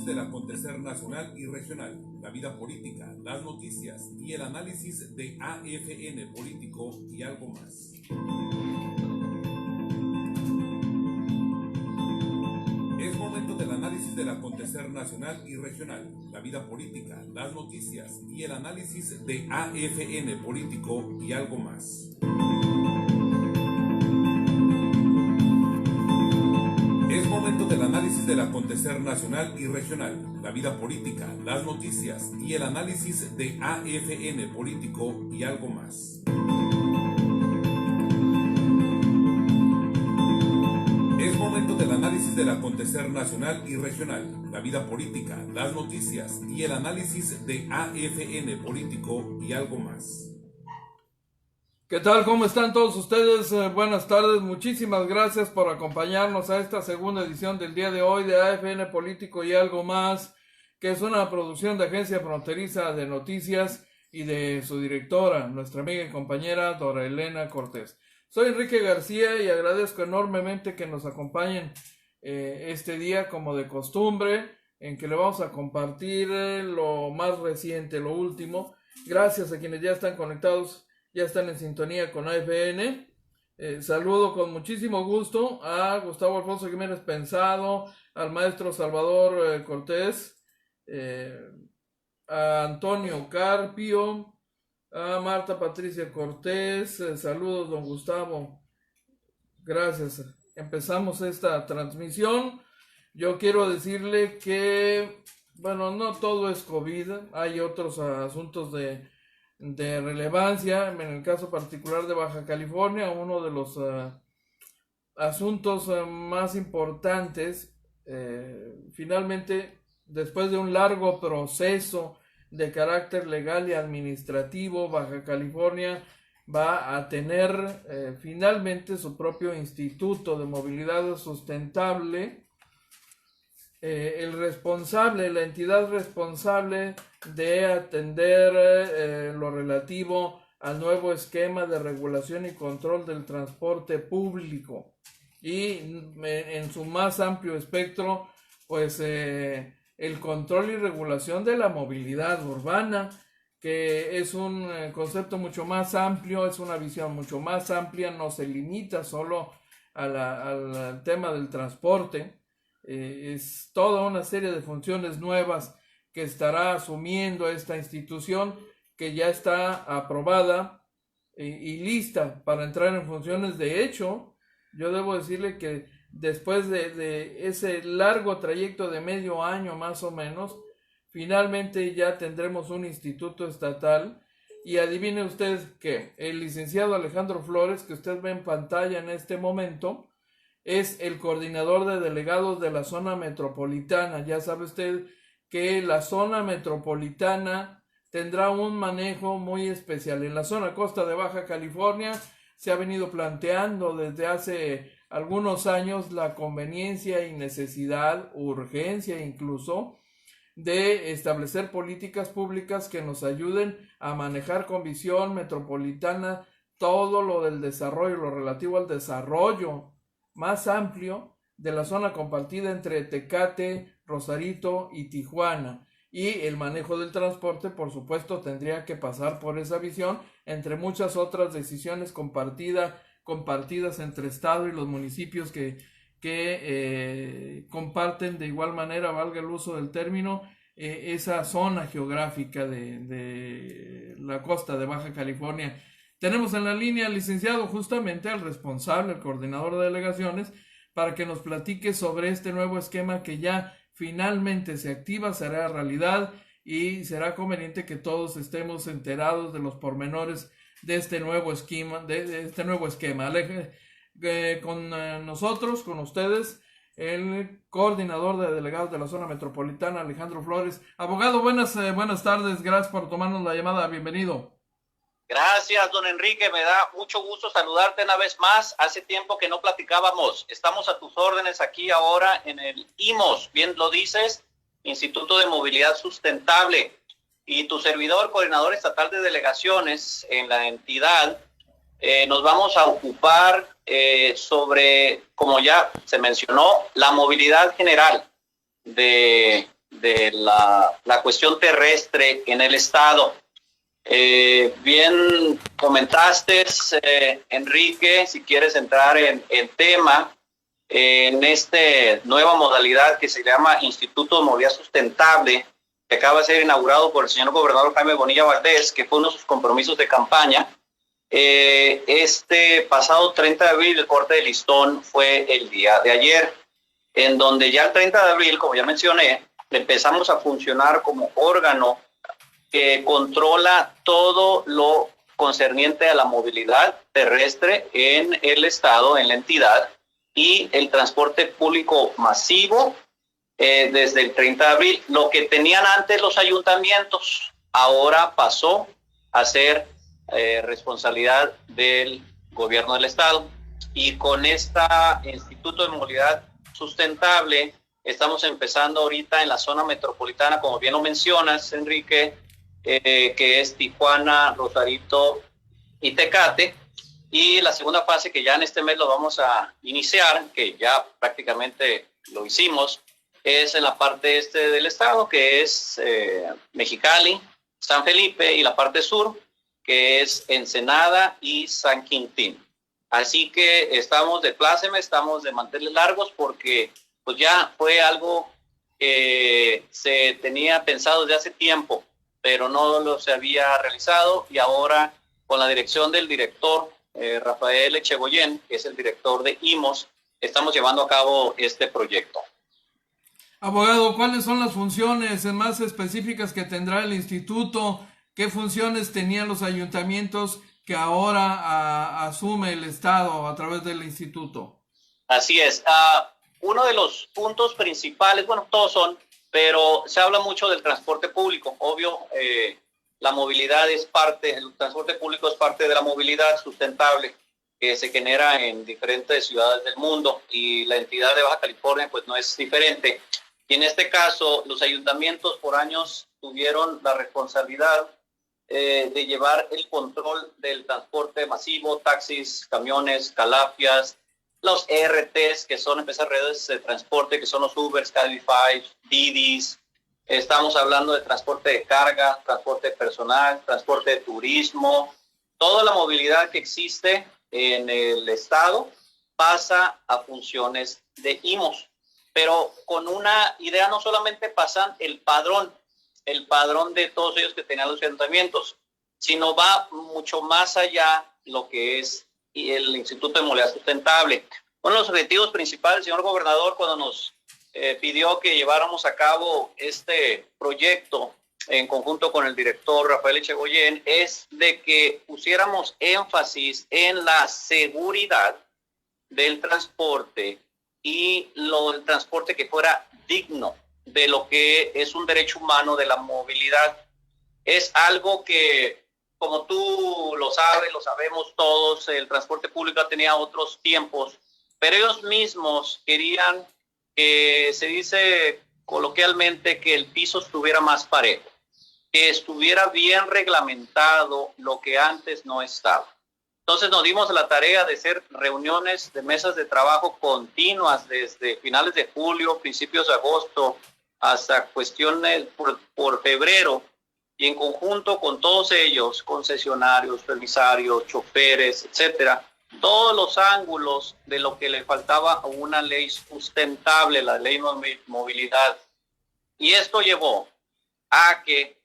del acontecer nacional y regional, la vida política, las noticias y el análisis de AFN Político y algo más. Es momento del análisis del acontecer nacional y regional, la vida política, las noticias y el análisis de AFN Político y algo más. Es momento del análisis del acontecer nacional y regional, la vida política, las noticias y el análisis de AFN Político y algo más. Es momento del análisis del acontecer nacional y regional, la vida política, las noticias y el análisis de AFN Político y algo más. ¿Qué tal? ¿Cómo están todos ustedes? Buenas tardes, muchísimas gracias por acompañarnos a esta segunda edición del día de hoy de AFN Político y algo más, que es una producción de Agencia Fronteriza de Noticias y de su directora, nuestra amiga y compañera Dora Elena Cortés. Soy Enrique García y agradezco enormemente que nos acompañen este día como de costumbre, en que le vamos a compartir lo más reciente, lo último. Gracias a quienes ya están conectados, ya están en sintonía con AFN. Saludo con muchísimo gusto a Gustavo Alfonso Jiménez Pensado, al maestro Salvador Cortés, a Antonio Carpio, a Marta Patricia Cortés. Saludos, don Gustavo. Gracias. Empezamos esta transmisión. Yo quiero decirle que, bueno, no todo es COVID. Hay otros asuntos de relevancia. En el caso particular de Baja California, uno de los asuntos más importantes, finalmente, después de un largo proceso de carácter legal y administrativo, Baja California va a tener finalmente su propio Instituto de Movilidad Sustentable. El responsable, la entidad responsable de atender lo relativo al nuevo esquema de regulación y control del transporte público y en su más amplio espectro, pues el control y regulación de la movilidad urbana, que es un concepto mucho más amplio, es una visión mucho más amplia, no se limita solo al tema del transporte. Es toda una serie de funciones nuevas que estará asumiendo esta institución, que ya está aprobada y lista para entrar en funciones. De hecho, yo debo decirle que después de ese largo trayecto de medio año más o menos, finalmente ya tendremos un instituto estatal. Y adivine usted que el licenciado Alejandro Flores, que usted ve en pantalla en este momento, es el coordinador de delegados de la zona metropolitana. Ya sabe usted que la zona metropolitana tendrá un manejo muy especial. En la zona costa de Baja California se ha venido planteando desde hace algunos años la conveniencia y necesidad, urgencia incluso, de establecer políticas públicas que nos ayuden a manejar con visión metropolitana todo lo del desarrollo, lo relativo al desarrollo más amplio de la zona compartida entre Tecate, Rosarito y Tijuana. Y el manejo del transporte, por supuesto, tendría que pasar por esa visión, entre muchas otras decisiones compartidas entre Estado y los municipios que comparten de igual manera, valga el uso del término, esa zona geográfica de la costa de Baja California. Tenemos en la línea al licenciado, justamente al responsable, el coordinador de delegaciones, para que nos platique sobre este nuevo esquema que ya finalmente se activa, será realidad y será conveniente que todos estemos enterados de los pormenores de este nuevo esquema. Con nosotros, con ustedes, el coordinador de delegados de la zona metropolitana, Alejandro Flores. Abogado, buenas tardes, gracias por tomarnos la llamada, bienvenido. Gracias, don Enrique, me da mucho gusto saludarte una vez más. Hace tiempo que no platicábamos. Estamos a tus órdenes aquí ahora en el IMOS, bien lo dices, Instituto de Movilidad Sustentable. Y tu servidor, coordinador estatal de delegaciones en la entidad, nos vamos a ocupar sobre, como ya se mencionó, la movilidad general de de la cuestión terrestre en el estado. Bien comentaste, Enrique, si quieres entrar en tema, en esta nueva modalidad que se llama Instituto de Movilidad Sustentable, que acaba de ser inaugurado por el señor gobernador Jaime Bonilla Valdés, que fue uno de sus compromisos de campaña. Este pasado 30 de abril, el corte de listón fue el día de ayer, en donde ya el 30 de abril, como ya mencioné, empezamos a funcionar como órgano que controla todo lo concerniente a la movilidad terrestre en el estado, en la entidad, y el transporte público masivo desde el 30 de abril. Lo que tenían antes los ayuntamientos ahora pasó a ser responsabilidad del gobierno del estado. Y con este Instituto de Movilidad Sustentable estamos empezando ahorita en la zona metropolitana, como bien lo mencionas, Enrique, que es Tijuana, Rosarito y Tecate. Y la segunda fase, que ya en este mes lo vamos a iniciar, que ya prácticamente lo hicimos, es en la parte este del estado, que es Mexicali, San Felipe, y la parte sur, que es Ensenada y San Quintín. Así que estamos de pláceme, estamos de manteles largos, porque pues ya fue algo que se tenía pensado desde hace tiempo, pero no lo se había realizado, y ahora con la dirección del director Rafael Echegoyen, que es el director de IMOS, estamos llevando a cabo este proyecto. Abogado, ¿cuáles son las funciones más específicas que tendrá el instituto? ¿Qué funciones tenían los ayuntamientos que ahora asume el Estado a través del instituto? Así es. Uno de los puntos principales, bueno, todos son, pero se habla mucho del transporte público. Obvio, la movilidad es parte, el transporte público es parte de la movilidad sustentable que se genera en diferentes ciudades del mundo, y la entidad de Baja California pues no es diferente. Y en este caso, los ayuntamientos por años tuvieron la responsabilidad de llevar el control del transporte masivo, taxis, camiones, calafias, los ERTs, que son empresas redes de transporte, que son los Ubers, Cabify, Didis. Estamos hablando de transporte de carga, transporte personal, transporte de turismo. Toda la movilidad que existe en el estado pasa a funciones de IMOS, pero con una idea: no solamente pasan el padrón de todos ellos que tenían los ayuntamientos, sino va mucho más allá lo que es el Instituto de Movilidad Sustentable. Uno de los objetivos principales, señor gobernador, cuando nos pidió que lleváramos a cabo este proyecto en conjunto con el director Rafael Echegoyen, es de que pusiéramos énfasis en la seguridad del transporte y el transporte que fuera digno de lo que es un derecho humano de la movilidad. Es algo que, como tú lo sabes, lo sabemos todos, el transporte público tenía otros tiempos, pero ellos mismos querían que, se dice coloquialmente, que el piso estuviera más parejo, que estuviera bien reglamentado, lo que antes no estaba. Entonces nos dimos la tarea de hacer reuniones de mesas de trabajo continuas desde finales de julio, principios de agosto, hasta cuestiones por febrero, y en conjunto con todos ellos, concesionarios, permisarios, choferes, etcétera, todos los ángulos de lo que le faltaba a una ley sustentable, la ley de movilidad. Y esto llevó a que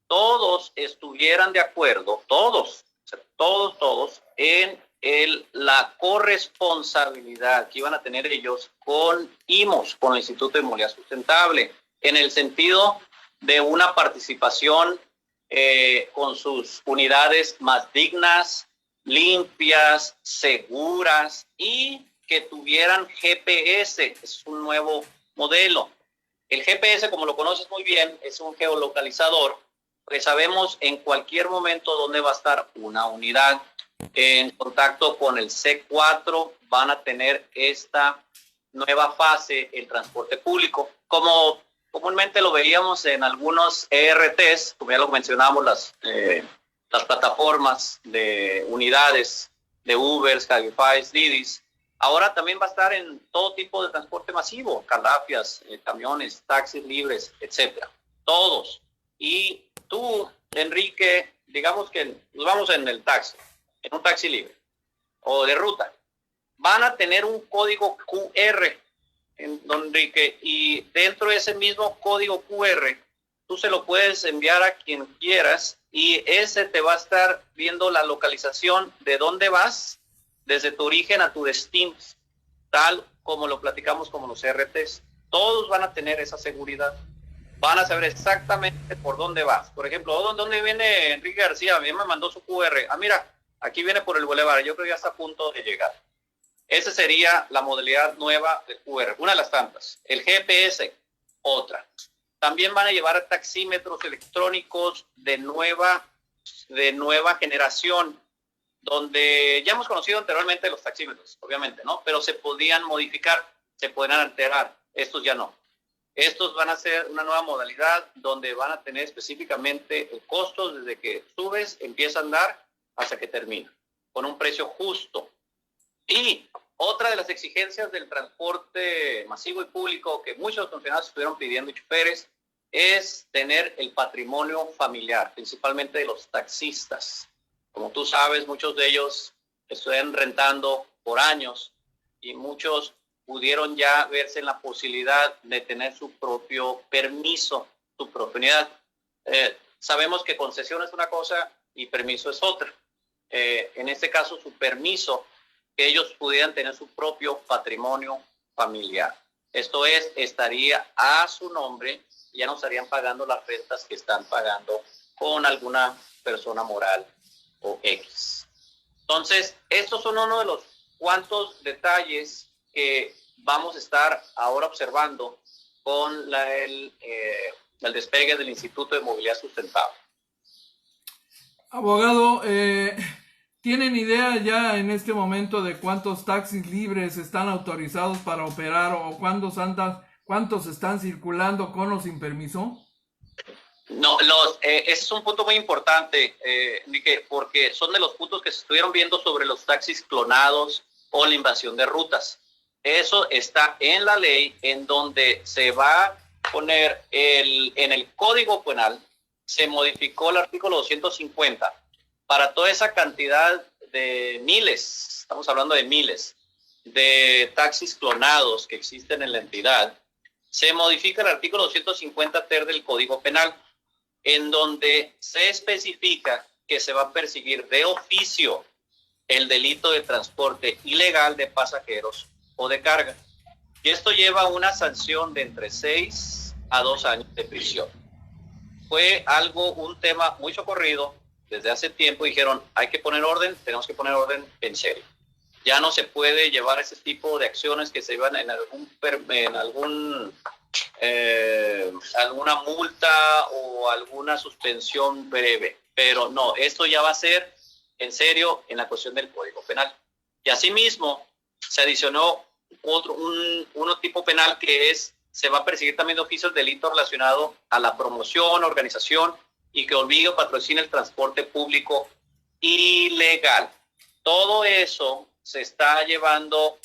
todos estuvieran de acuerdo, todos, en la corresponsabilidad que iban a tener ellos con IMOS, con el Instituto de Movilidad Sustentable, en el sentido de una participación con sus unidades más dignas, limpias, seguras, y que tuvieran GPS. Es un nuevo modelo. El GPS, como lo conoces muy bien, es un geolocalizador, que sabemos en cualquier momento dónde va a estar una unidad. En contacto con el C4 van a tener esta nueva fase, el transporte público, como comúnmente lo veíamos en algunos ERTs, como ya lo mencionamos, las plataformas de unidades de Ubers, Cabify, Didis. Ahora también va a estar en todo tipo de transporte masivo, calafias, camiones, taxis libres, etcétera. Todos. Y tú, Enrique, digamos que nos vamos en el taxi, en un taxi libre o de ruta. Van a tener un código QR, don Enrique, y dentro de ese mismo código QR, tú se lo puedes enviar a quien quieras y ese te va a estar viendo la localización de dónde vas desde tu origen a tu destino, tal como lo platicamos como los RTs. Todos van a tener esa seguridad. Van a saber exactamente por dónde vas. Por ejemplo, ¿dónde viene Enrique García? A mí me mandó su QR. Ah, mira, aquí viene por el Boulevard. Yo creo que ya está a punto de llegar. Esa sería la modalidad nueva del QR, una de las tantas. El GPS, otra. También van a llevar taxímetros electrónicos de nueva generación, donde ya hemos conocido anteriormente los taxímetros, obviamente, ¿no? Pero se podían modificar, se podían alterar. Estos ya no. Estos van a ser una nueva modalidad donde van a tener específicamente el costo desde que subes, empieza a andar hasta que termina, con un precio justo. Y otra de las exigencias del transporte masivo y público que muchos funcionarios estuvieron pidiendo y choferes es tener el patrimonio familiar, principalmente de los taxistas. Como tú sabes, muchos de ellos estuvieron rentando por años y muchos pudieron ya verse en la posibilidad de tener su propio permiso, su propiedad. Sabemos que concesión es una cosa y permiso es otra. En este caso, su permiso, que ellos pudieran tener su propio patrimonio familiar. Esto es, estaría a su nombre, ya no estarían pagando las rentas que están pagando con alguna persona moral o X. Entonces, estos son uno de los cuantos detalles que vamos a estar ahora observando con el despegue del Instituto de Movilidad Sustentable. Abogado, ¿tienen idea ya en este momento de cuántos taxis libres están autorizados para operar o cuántos están circulando con o sin permiso? No, ese es un punto muy importante, Enrique, porque son de los puntos que se estuvieron viendo sobre los taxis clonados o la invasión de rutas. Eso está en la ley, en donde se va a poner en el Código Penal, se modificó el artículo 250 para toda esa cantidad de miles, estamos hablando de miles, de taxis clonados que existen en la entidad. Se modifica el artículo 250 ter del Código Penal, en donde se especifica que se va a perseguir de oficio el delito de transporte ilegal de pasajeros o de carga. Y esto lleva una sanción de entre 6 a 2 años de prisión. Fue un tema muy socorrido. Desde hace tiempo dijeron, hay que poner orden, tenemos que poner orden en serio. Ya no se puede llevar ese tipo de acciones que se llevan en alguna multa o alguna suspensión breve. Pero no, esto ya va a ser en serio en la cuestión del Código Penal. Y asimismo, se adicionó un tipo penal que se va a perseguir también de oficio el delito relacionado a la promoción, organización y que obligue o patrocine el transporte público ilegal. Todo eso se está llevando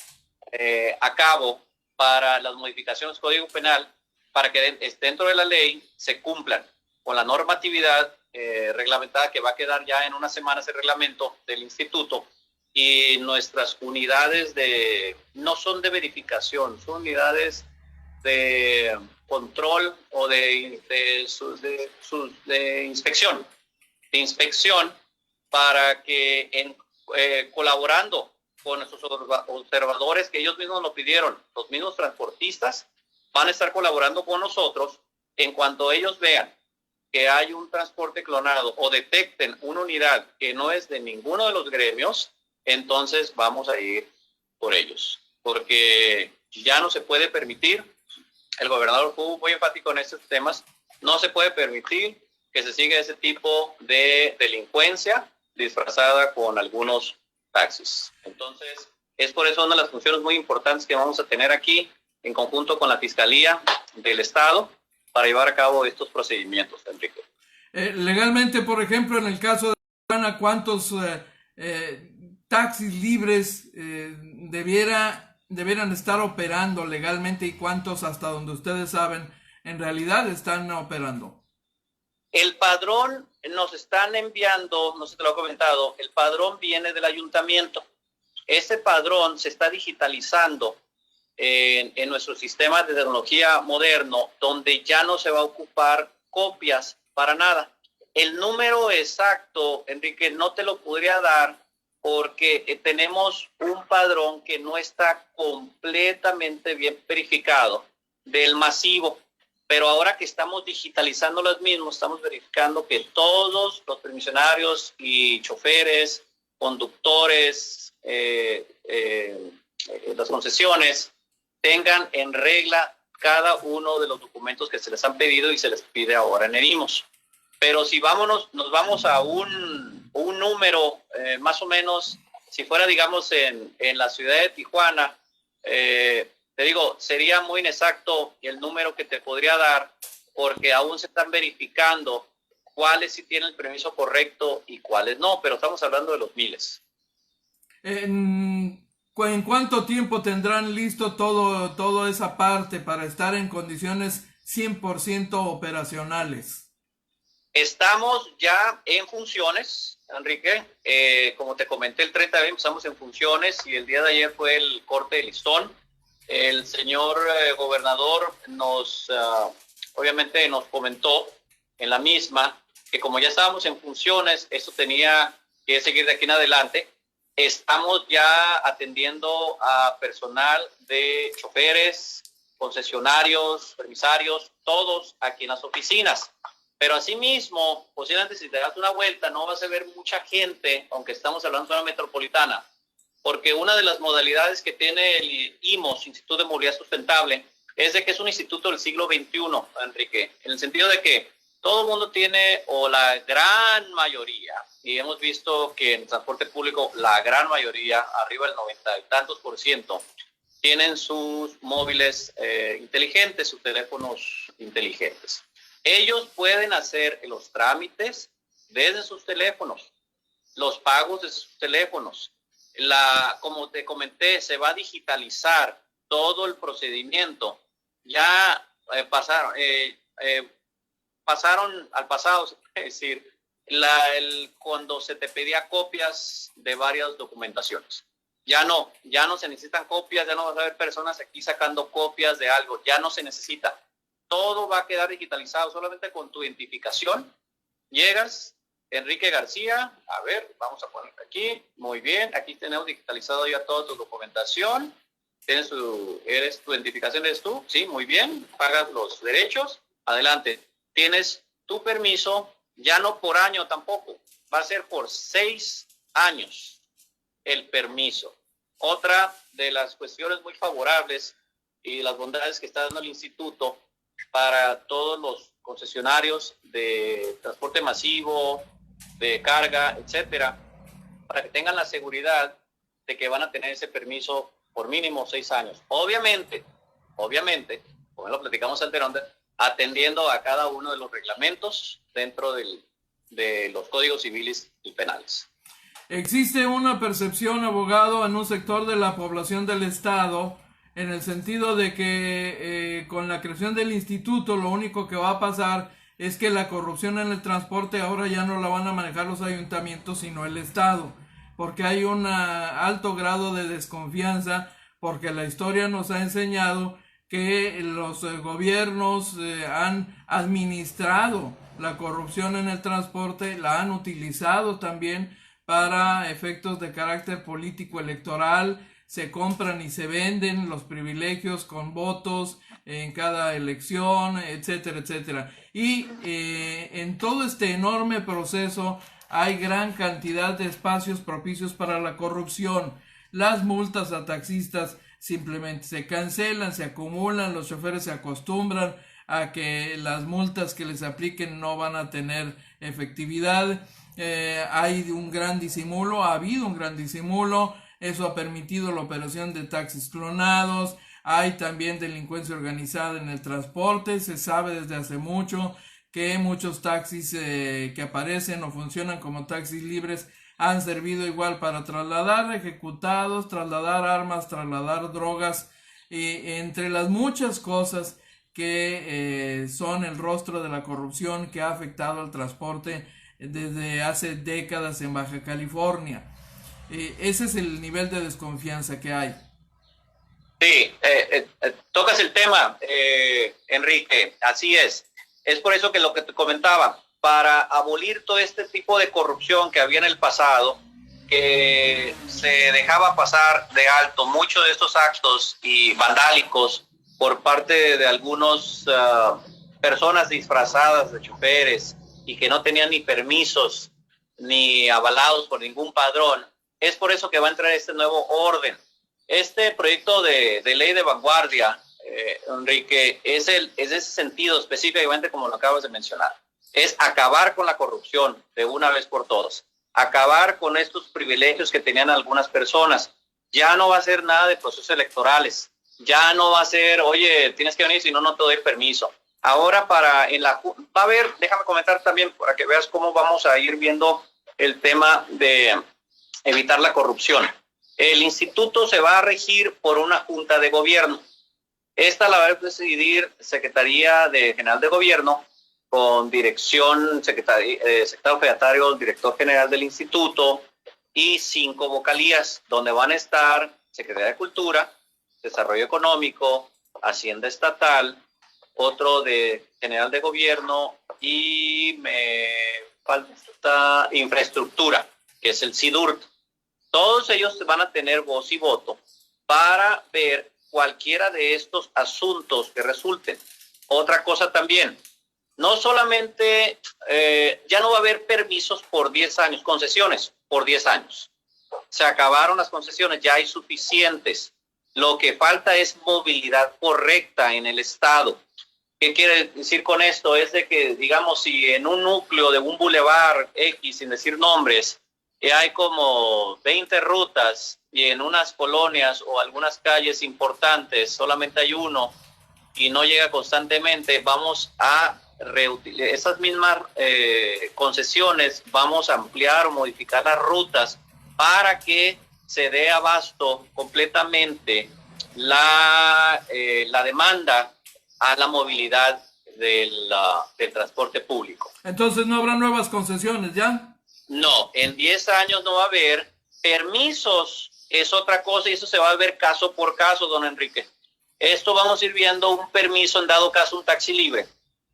a cabo para las modificaciones del Código Penal, para que dentro de la ley se cumplan con la normatividad reglamentada, que va a quedar ya en unas semanas el reglamento del instituto, y nuestras unidades no son de verificación, son unidades de control o de inspección, para que colaborando con nuestros observadores, que ellos mismos lo pidieron, los mismos transportistas van a estar colaborando con nosotros en cuanto ellos vean que hay un transporte clonado o detecten una unidad que no es de ninguno de los gremios. Entonces vamos a ir por ellos, porque ya no se puede permitir, el gobernador fue muy enfático en estos temas, no se puede permitir que se siga ese tipo de delincuencia disfrazada con algunos taxis. Entonces, es por eso una de las funciones muy importantes que vamos a tener aquí, en conjunto con la Fiscalía del Estado, para llevar a cabo estos procedimientos, Enrique. Legalmente, por ejemplo, en el caso de Ana, ¿cuántos taxis libres debieran estar operando legalmente y cuántos, hasta donde ustedes saben, en realidad están operando? El padrón nos están enviando, no sé si te lo he comentado, el padrón viene del ayuntamiento. Ese padrón se está digitalizando en nuestro sistema de tecnología moderno, donde ya no se va a ocupar copias para nada. El número exacto, Enrique, no te lo podría dar porque tenemos un padrón que no está completamente bien verificado del masivo. Pero ahora que estamos digitalizando los mismos, estamos verificando que todos los permisionarios y choferes, conductores, las concesiones, tengan en regla cada uno de los documentos que se les han pedido y se les pide ahora en el IMOS. Pero si nos vamos a un número más o menos, si fuera, digamos, en la ciudad de Tijuana, te digo, sería muy inexacto el número que te podría dar, porque aún se están verificando cuáles sí tienen el permiso correcto y cuáles no, pero estamos hablando de los miles. ¿En cuánto tiempo tendrán listo toda esa parte para estar en condiciones 100% operacionales? Estamos ya en funciones, Enrique. Como te comenté, el 30 de abril empezamos en funciones y el día de ayer fue el corte de listón. El señor gobernador obviamente nos comentó en la misma que como ya estábamos en funciones, esto tenía que seguir de aquí en adelante. Estamos ya atendiendo a personal de choferes, concesionarios, permisarios, todos aquí en las oficinas. Pero asimismo, posiblemente si te das una vuelta, no vas a ver mucha gente, aunque estamos hablando de una metropolitana, porque una de las modalidades que tiene el IMOS, Instituto de Movilidad Sustentable, es de que es un instituto del siglo XXI, Enrique, en el sentido de que todo el mundo tiene, o la gran mayoría, y hemos visto que en el transporte público la gran mayoría, arriba del 90 y tantos %, tienen sus móviles inteligentes, sus teléfonos inteligentes. Ellos pueden hacer los trámites desde sus teléfonos, los pagos de sus teléfonos. Como te comenté, se va a digitalizar todo el procedimiento. Ya pasaron al pasado, es decir, cuando se te pedía copias de varias documentaciones. Ya no se necesitan copias, ya no vas a ver personas aquí sacando copias de algo, ya no se necesita. Todo va a quedar digitalizado, solamente con tu identificación. Llegas, Enrique García, a ver, vamos a poner aquí, muy bien, aquí tenemos digitalizado ya toda tu documentación, tienes tu identificación, eres tú, sí, muy bien, pagas los derechos, adelante, tienes tu permiso, ya no por año tampoco, va a ser por 6 años el permiso. Otra de las cuestiones muy favorables y las bondades que está dando el instituto para todos los concesionarios de transporte masivo, de carga, etcétera, para que tengan la seguridad de que van a tener ese permiso por mínimo 6 años. Obviamente, como lo platicamos anteriormente, atendiendo a cada uno de los reglamentos dentro de los códigos civiles y penales. Existe una percepción, abogado, en un sector de la población del estado, en el sentido de que con la creación del instituto lo único que va a pasar es que la corrupción en el transporte ahora ya no la van a manejar los ayuntamientos sino el estado, porque hay un alto grado de desconfianza, porque la historia nos ha enseñado que los gobiernos han administrado la corrupción en el transporte, la han utilizado también para efectos de carácter político electoral, se compran y se venden los privilegios con votos en cada elección, etcétera, etcétera. Y en todo este enorme proceso hay gran cantidad de espacios propicios para la corrupción. Las multas a taxistas simplemente se cancelan, se acumulan, los choferes se acostumbran a que las multas que les apliquen no van a tener efectividad. Hay un gran disimulo, ha habido un gran disimulo. Eso ha permitido la operación de taxis clonados. Hay también delincuencia organizada en el transporte. Se sabe desde hace mucho que muchos taxis que aparecen o funcionan como taxis libres han servido igual para trasladar ejecutados, trasladar armas, trasladar drogas, entre las muchas cosas que son el rostro de la corrupción que ha afectado al transporte desde hace décadas en Baja California. Ese es el nivel de desconfianza que hay. Sí, tocas el tema, Enrique, así es. Es por eso que lo que te comentaba, para abolir todo este tipo de corrupción que había en el pasado, que se dejaba pasar de alto muchos de estos actos y vandálicos por parte de algunas personas disfrazadas de choferes y que no tenían ni permisos ni avalados por ningún padrón. Es por eso que va a entrar este nuevo orden. Este proyecto de ley de vanguardia, Enrique, es ese sentido específicamente como lo acabas de mencionar. Es acabar con la corrupción de una vez por todas. Acabar con estos privilegios que tenían algunas personas. Ya no va a ser nada de procesos electorales. Ya no va a ser, oye, tienes que venir, si no, no te doy permiso. Ahora va a haber, déjame comentar también para que veas cómo vamos a ir viendo el tema de evitar la corrupción. El instituto se va a regir por una junta de gobierno. Esta la va a presidir Secretaría General de Gobierno con dirección, secretario federario, director general del instituto y 5 vocalías, donde van a estar Secretaría de Cultura, Desarrollo Económico, Hacienda Estatal, otro de General de Gobierno y me falta Infraestructura, que es el SIDURT. Todos ellos van a tener voz y voto para ver cualquiera de estos asuntos que resulten. Otra cosa también, no solamente, ya no va a haber permisos por 10 años, concesiones por 10 años. Se acabaron las concesiones, ya hay suficientes. Lo que falta es movilidad correcta en el estado. ¿Qué quiere decir con esto? Es de que, digamos, si en un núcleo de un bulevar X, sin decir nombres, hay como 20 rutas y en unas colonias o algunas calles importantes solamente hay uno y no llega constantemente, vamos a reutilizar esas mismas concesiones, vamos a ampliar o modificar las rutas para que se dé abasto completamente la demanda a la movilidad del transporte público. Entonces no habrá nuevas concesiones, ¿ya? No, en 10 años no va a haber permisos, es otra cosa y eso se va a ver caso por caso, don Enrique. Esto vamos a ir viendo un permiso en dado caso un taxi libre.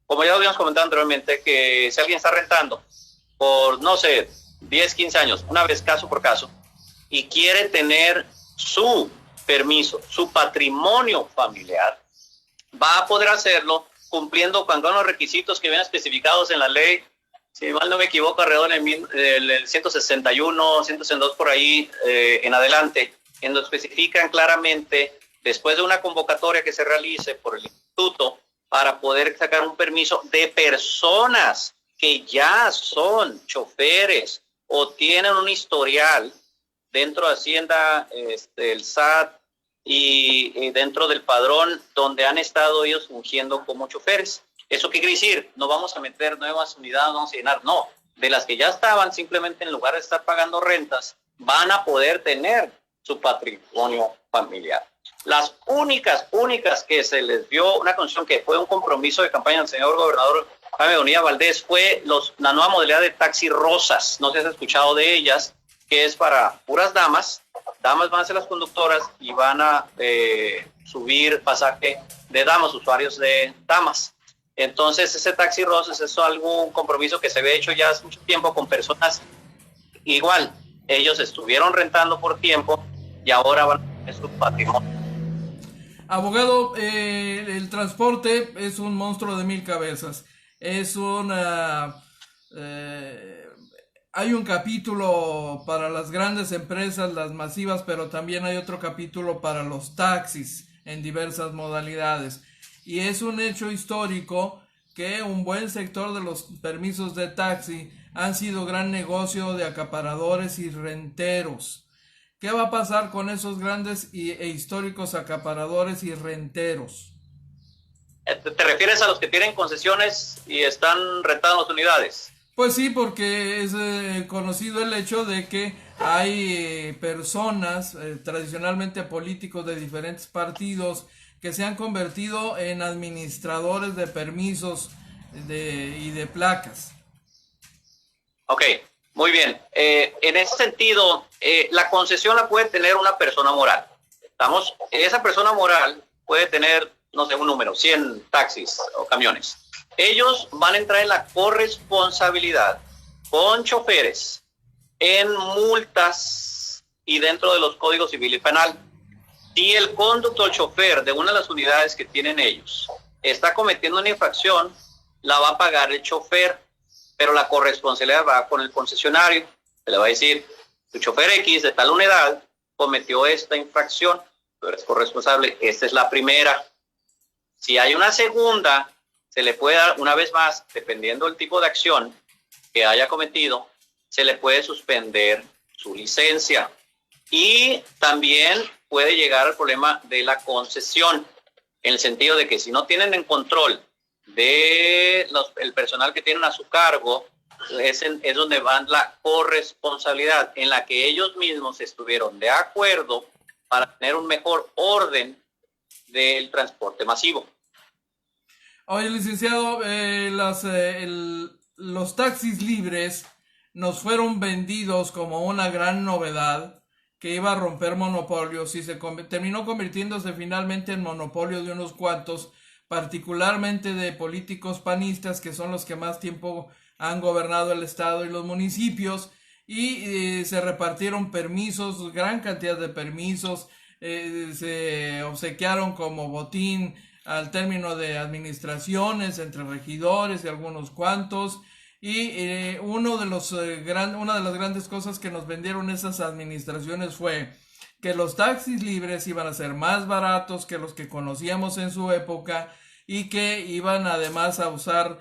Como ya lo habíamos comentado anteriormente, que si alguien está rentando por, no sé, 10, 15 años, una vez caso por caso, y quiere tener su permiso, su patrimonio familiar, va a poder hacerlo cumpliendo con los requisitos que vienen especificados en la ley. Si mal no me equivoco, alrededor del 161, 162 por ahí en adelante, en donde especifican claramente, después de una convocatoria que se realice por el instituto, para poder sacar un permiso de personas que ya son choferes o tienen un historial dentro de Hacienda, el SAT y dentro del padrón donde han estado ellos fungiendo como choferes. ¿Eso qué quiere decir? No vamos a meter nuevas unidades, vamos a llenar, no. De las que ya estaban, simplemente en lugar de estar pagando rentas, van a poder tener su patrimonio familiar. Las únicas que se les dio una concesión que fue un compromiso de campaña del señor gobernador Jaime Bonilla Valdés fue la nueva modalidad de taxi rosas. No sé si has escuchado de ellas, que es para puras damas. Damas van a ser las conductoras y van a subir pasaje de damas, usuarios de damas. Entonces, ese taxi rosas es algún compromiso que se había hecho ya hace mucho tiempo con personas igual. Ellos estuvieron rentando por tiempo y ahora van a tener su patrimonio. Abogado, el transporte es un monstruo de 1000 cabezas. Es hay un capítulo para las grandes empresas, las masivas, pero también hay otro capítulo para los taxis en diversas modalidades. Y es un hecho histórico que un buen sector de los permisos de taxi han sido gran negocio de acaparadores y renteros. ¿Qué va a pasar con esos grandes e históricos acaparadores y renteros? ¿Te refieres a los que tienen concesiones y están rentando las unidades? Pues sí, porque es conocido el hecho de que hay personas, tradicionalmente políticos de diferentes partidos, que se han convertido en administradores de permisos y de placas. Ok, muy bien. En ese sentido, la concesión la puede tener una persona moral. Esa persona moral puede tener, no sé, un número, 100 taxis o camiones. Ellos van a entrar en la corresponsabilidad con choferes en multas y dentro de los códigos civil y penal. Si el conductor, el chofer de una de las unidades que tienen ellos está cometiendo una infracción, la va a pagar el chofer, pero la corresponsabilidad va con el concesionario. Se le va a decir, tu chofer X de tal unidad cometió esta infracción, tú eres corresponsable, esta es la primera. Si hay una segunda, se le puede dar, una vez más, dependiendo del tipo de acción que haya cometido, se le puede suspender su licencia. Y también puede llegar al problema de la concesión, en el sentido de que si no tienen en control de el personal que tienen a su cargo, es donde van la corresponsabilidad, en la que ellos mismos estuvieron de acuerdo para tener un mejor orden del transporte masivo. Oye, licenciado, los taxis libres nos fueron vendidos como una gran novedad que iba a romper monopolios y terminó convirtiéndose finalmente en monopolio de unos cuantos, particularmente de políticos panistas, que son los que más tiempo han gobernado el estado y los municipios, y se repartieron permisos, gran cantidad de permisos, se obsequiaron como botín al término de administraciones entre regidores y algunos cuantos, y una de las grandes cosas que nos vendieron esas administraciones fue que los taxis libres iban a ser más baratos que los que conocíamos en su época y que iban además a usar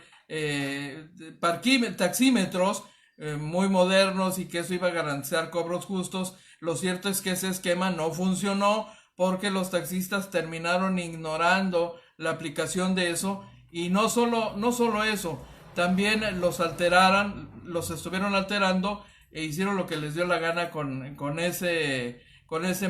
taxímetros muy modernos y que eso iba a garantizar cobros justos. Lo cierto es que ese esquema no funcionó porque los taxistas terminaron ignorando la aplicación de eso, y no solo eso, también los estuvieron alterando e hicieron lo que les dio la gana con ese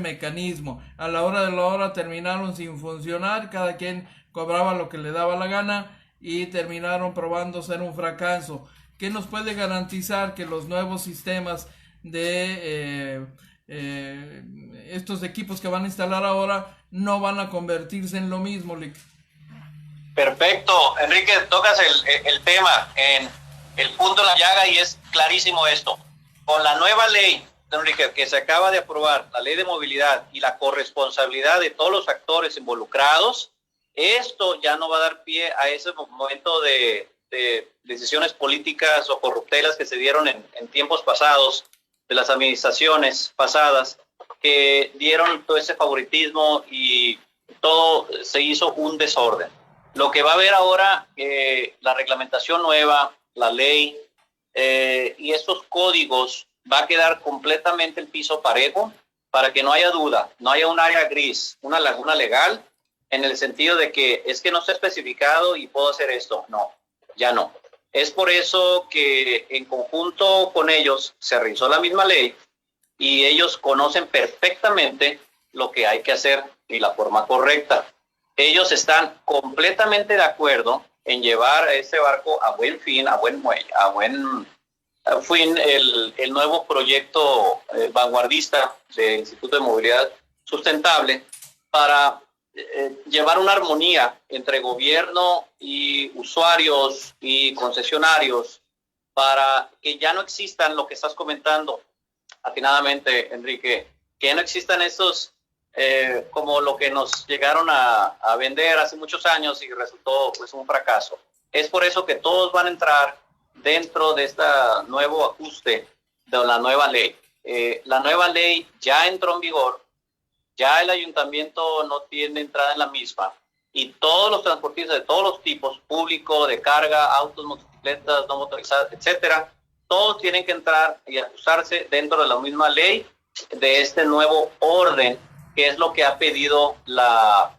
mecanismo. A la hora de la hora terminaron sin funcionar, cada quien cobraba lo que le daba la gana y terminaron probando ser un fracaso. ¿Qué nos puede garantizar que los nuevos sistemas de estos equipos que van a instalar ahora no van a convertirse en lo mismo? Perfecto, Enrique, tocas el tema en el punto de la llaga y es clarísimo esto. Con la nueva ley, Enrique, que se acaba de aprobar, la ley de movilidad y la corresponsabilidad de todos los actores involucrados, esto ya no va a dar pie a ese momento de decisiones políticas o corruptelas que se dieron en tiempos pasados, de las administraciones pasadas, que dieron todo ese favoritismo y todo se hizo un desorden. Lo que va a haber ahora, la reglamentación nueva, la ley y estos códigos, va a quedar completamente el piso parejo para que no haya duda, no haya un área gris, una laguna legal, en el sentido de que es que no está especificado y puedo hacer esto. No, ya no. Es por eso que en conjunto con ellos se revisó la misma ley y ellos conocen perfectamente lo que hay que hacer y la forma correcta. Ellos están completamente de acuerdo en llevar a este barco a buen fin, a buen muelle, a buen fin, el nuevo proyecto vanguardista del Instituto de Movilidad Sustentable para llevar una armonía entre gobierno y usuarios y concesionarios para que ya no existan lo que estás comentando atinadamente, Enrique, que ya no existan estos como lo que nos llegaron a vender hace muchos años y resultó pues un fracaso. Es por eso que todos van a entrar dentro de este nuevo ajuste de la nueva ley. La nueva ley ya entró en vigor, ya el ayuntamiento no tiene entrada en la misma y todos los transportistas de todos los tipos, público, de carga, autos, motocicletas, no motorizadas, etcétera, todos tienen que entrar y ajustarse dentro de la misma ley de este nuevo orden, que es lo que ha pedido la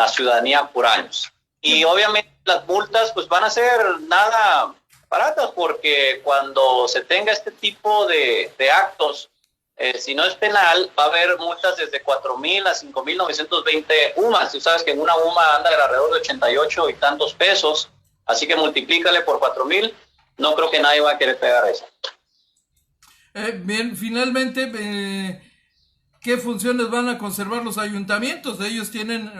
ciudadanía por años. Y obviamente las multas pues van a ser nada baratas, porque cuando se tenga este tipo de actos, si no es penal, va a haber multas desde 4,000 a 5,920 UMAS. Tú sabes que en una UMA anda alrededor de 88 y tantos pesos, así que multiplícale por 4,000. No creo que nadie va a querer pegar eso. Bien, finalmente, ¿qué funciones van a conservar los ayuntamientos? Ellos tienen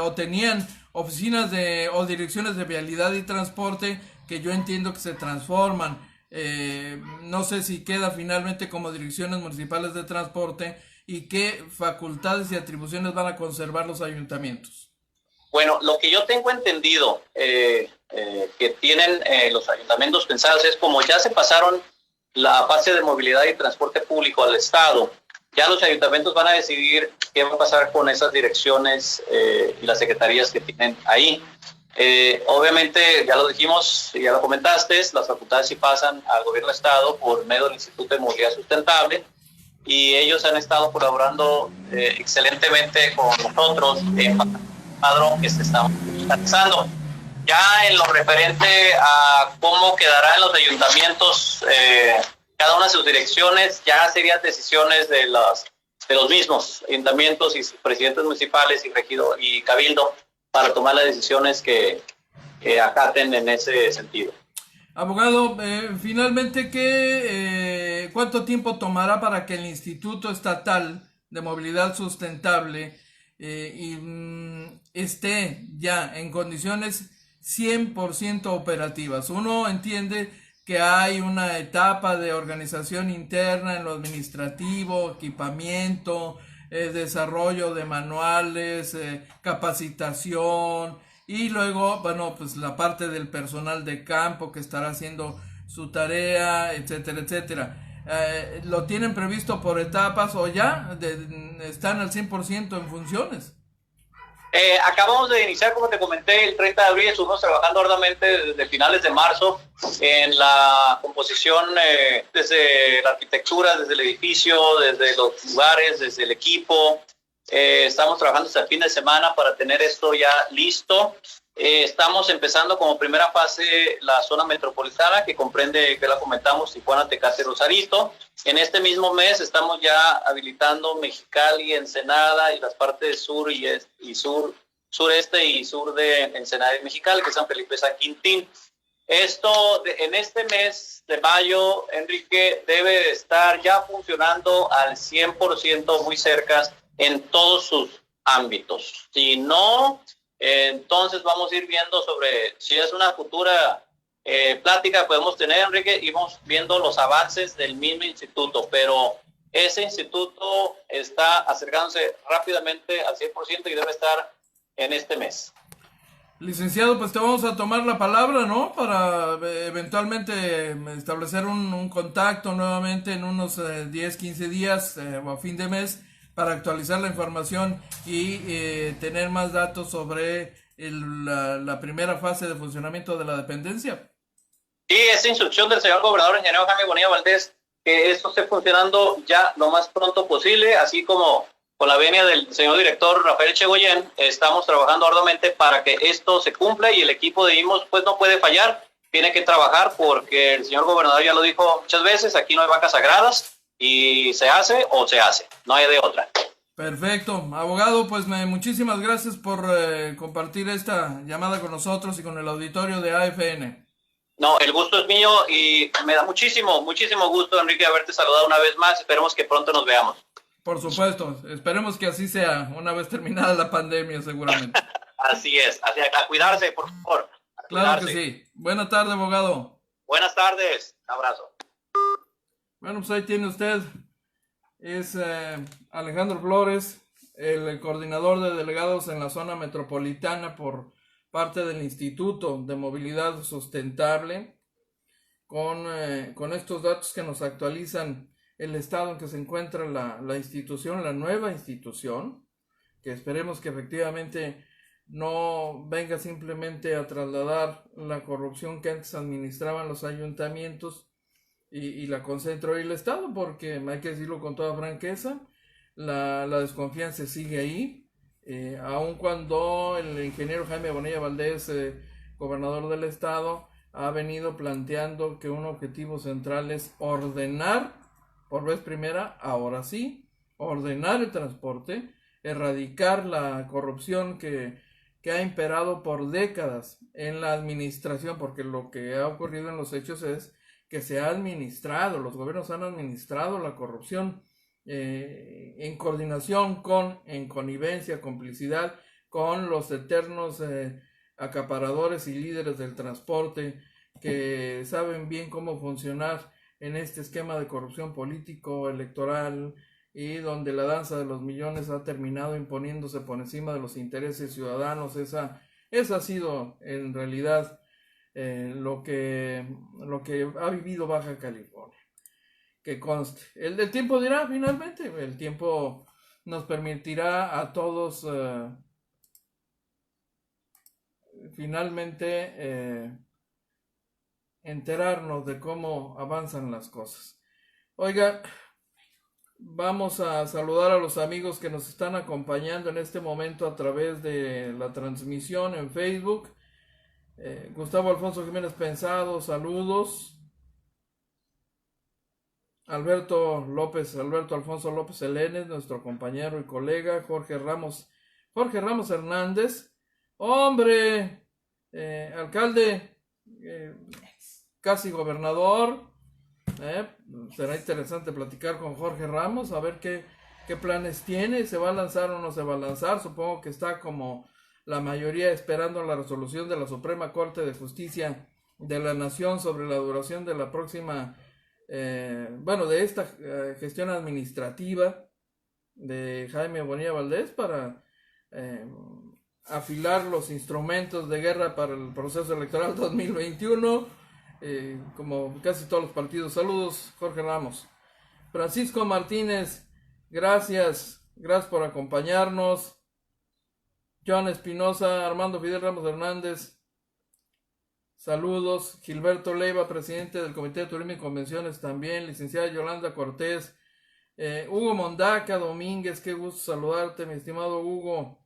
o tenían oficinas o direcciones de vialidad y transporte que yo entiendo que se transforman. No sé si queda finalmente como direcciones municipales de transporte y qué facultades y atribuciones van a conservar los ayuntamientos. Bueno, lo que yo tengo entendido que tienen los ayuntamientos pensados es como ya se pasaron la fase de movilidad y transporte público al Estado, ya los ayuntamientos van a decidir qué va a pasar con esas direcciones y las secretarías que tienen ahí. Obviamente, ya lo dijimos, ya lo comentaste, las facultades sí pasan al gobierno del Estado por medio del Instituto de Movilidad Sustentable y ellos han estado colaborando excelentemente con nosotros en el padrón que se está realizando. Ya en lo referente a cómo quedarán los ayuntamientos, cada una de sus direcciones, ya serían decisiones de los mismos ayuntamientos y sus presidentes municipales y cabildo para tomar las decisiones que acaten en ese sentido. Abogado, finalmente, ¿cuánto tiempo tomará para que el Instituto Estatal de Movilidad Sustentable esté ya en condiciones 100% operativas? Uno entiende que hay una etapa de organización interna en lo administrativo, equipamiento, desarrollo de manuales, capacitación y luego, bueno, pues la parte del personal de campo que estará haciendo su tarea, etcétera, etcétera. ¿Lo tienen previsto por etapas o ya están al 100% en funciones? Acabamos de iniciar, como te comenté, el 30 de abril, estuvimos trabajando arduamente desde finales de marzo en la composición, desde la arquitectura, desde el edificio, desde los lugares, desde el equipo. Estamos trabajando hasta el fin de semana para tener esto ya listo. Estamos empezando como primera fase la zona metropolitana que comprende, que la comentamos, Tijuana, Tecate, Rosarito. En este mismo mes estamos ya habilitando Mexicali, Ensenada y las partes sur y sureste y sur de Ensenada y Mexicali, que es San Felipe, San Quintín. Esto en este mes de mayo, Enrique, debe de estar ya funcionando al 100%, muy cerca en todos sus ámbitos. Si no, entonces vamos a ir viendo sobre si es una futura plática que podemos tener, Enrique, y vamos viendo los avances del mismo instituto, pero ese instituto está acercándose rápidamente al 100% y debe estar en este mes. Licenciado, pues te vamos a tomar la palabra, ¿no? Para eventualmente establecer un contacto nuevamente en unos 10, 15 días o a fin de mes para actualizar la información y tener más datos sobre la primera fase de funcionamiento de la dependencia. Sí, esa instrucción del señor gobernador ingeniero Jaime Bonilla Valdés, que esto esté funcionando ya lo más pronto posible, así como con la venia del señor director Rafael Chegoyen, estamos trabajando arduamente para que esto se cumpla y el equipo de IMOS pues no puede fallar, tiene que trabajar porque el señor gobernador ya lo dijo muchas veces, aquí no hay vacas sagradas y se hace o se hace, no hay de otra. Perfecto, abogado, pues muchísimas gracias por compartir esta llamada con nosotros y con el auditorio de AFN. No, el gusto es mío y me da muchísimo gusto, Enrique, haberte saludado una vez más, esperemos que pronto nos veamos. Por supuesto, esperemos que así sea, una vez terminada la pandemia seguramente. Así es, a cuidarse, por favor. Claro que sí. Buena tarde, abogado. Buenas tardes, un abrazo. Bueno, pues ahí tiene usted, es Alejandro Flores, el coordinador de delegados en la zona metropolitana por parte del Instituto de Movilidad Sustentable, con estos datos que nos actualizan el estado en que se encuentra la institución, la nueva institución, que esperemos que efectivamente no venga simplemente a trasladar la corrupción que antes administraban los ayuntamientos y la concentre hoy el Estado, porque hay que decirlo con toda franqueza, la desconfianza sigue ahí, aun cuando el ingeniero Jaime Bonilla Valdés, gobernador del Estado, ha venido planteando que un objetivo central es ordenar, por vez primera, ahora sí, ordenar el transporte, erradicar la corrupción que ha imperado por décadas en la administración, porque lo que ha ocurrido en los hechos es que se ha administrado, los gobiernos han administrado la corrupción en coordinación en connivencia, complicidad con los eternos acaparadores y líderes del transporte que saben bien cómo funcionar en este esquema de corrupción político, electoral, y donde la danza de los millones ha terminado imponiéndose por encima de los intereses ciudadanos. Esa ha sido en realidad lo que ha vivido Baja California. Que conste. El tiempo dirá finalmente, el tiempo nos permitirá a todos finalmente enterarnos de cómo avanzan las cosas. Oiga, vamos a saludar a los amigos que nos están acompañando en este momento a través de la transmisión en Facebook. Gustavo Alfonso Jiménez Pensado, saludos. Alberto Alfonso López Elenes, nuestro compañero y colega. Jorge Ramos Hernández. ¡Hombre! Alcalde, casi gobernador. Será interesante platicar con Jorge Ramos, a ver qué planes tiene, se va a lanzar o no se va a lanzar. Supongo que está como la mayoría esperando la resolución de la Suprema Corte de Justicia de la Nación sobre la duración de la próxima, de esta gestión administrativa de Jaime Bonilla Valdés para afilar los instrumentos de guerra para el proceso electoral 2021. Como casi todos los partidos. Saludos, Jorge Ramos. Francisco Martínez, gracias por acompañarnos. Joan Espinosa, Armando Fidel Ramos Hernández, saludos. Gilberto Leiva, presidente del Comité de Turismo y Convenciones también. Licenciada Yolanda Cortés, Hugo Mondaca Domínguez, qué gusto saludarte, mi estimado Hugo.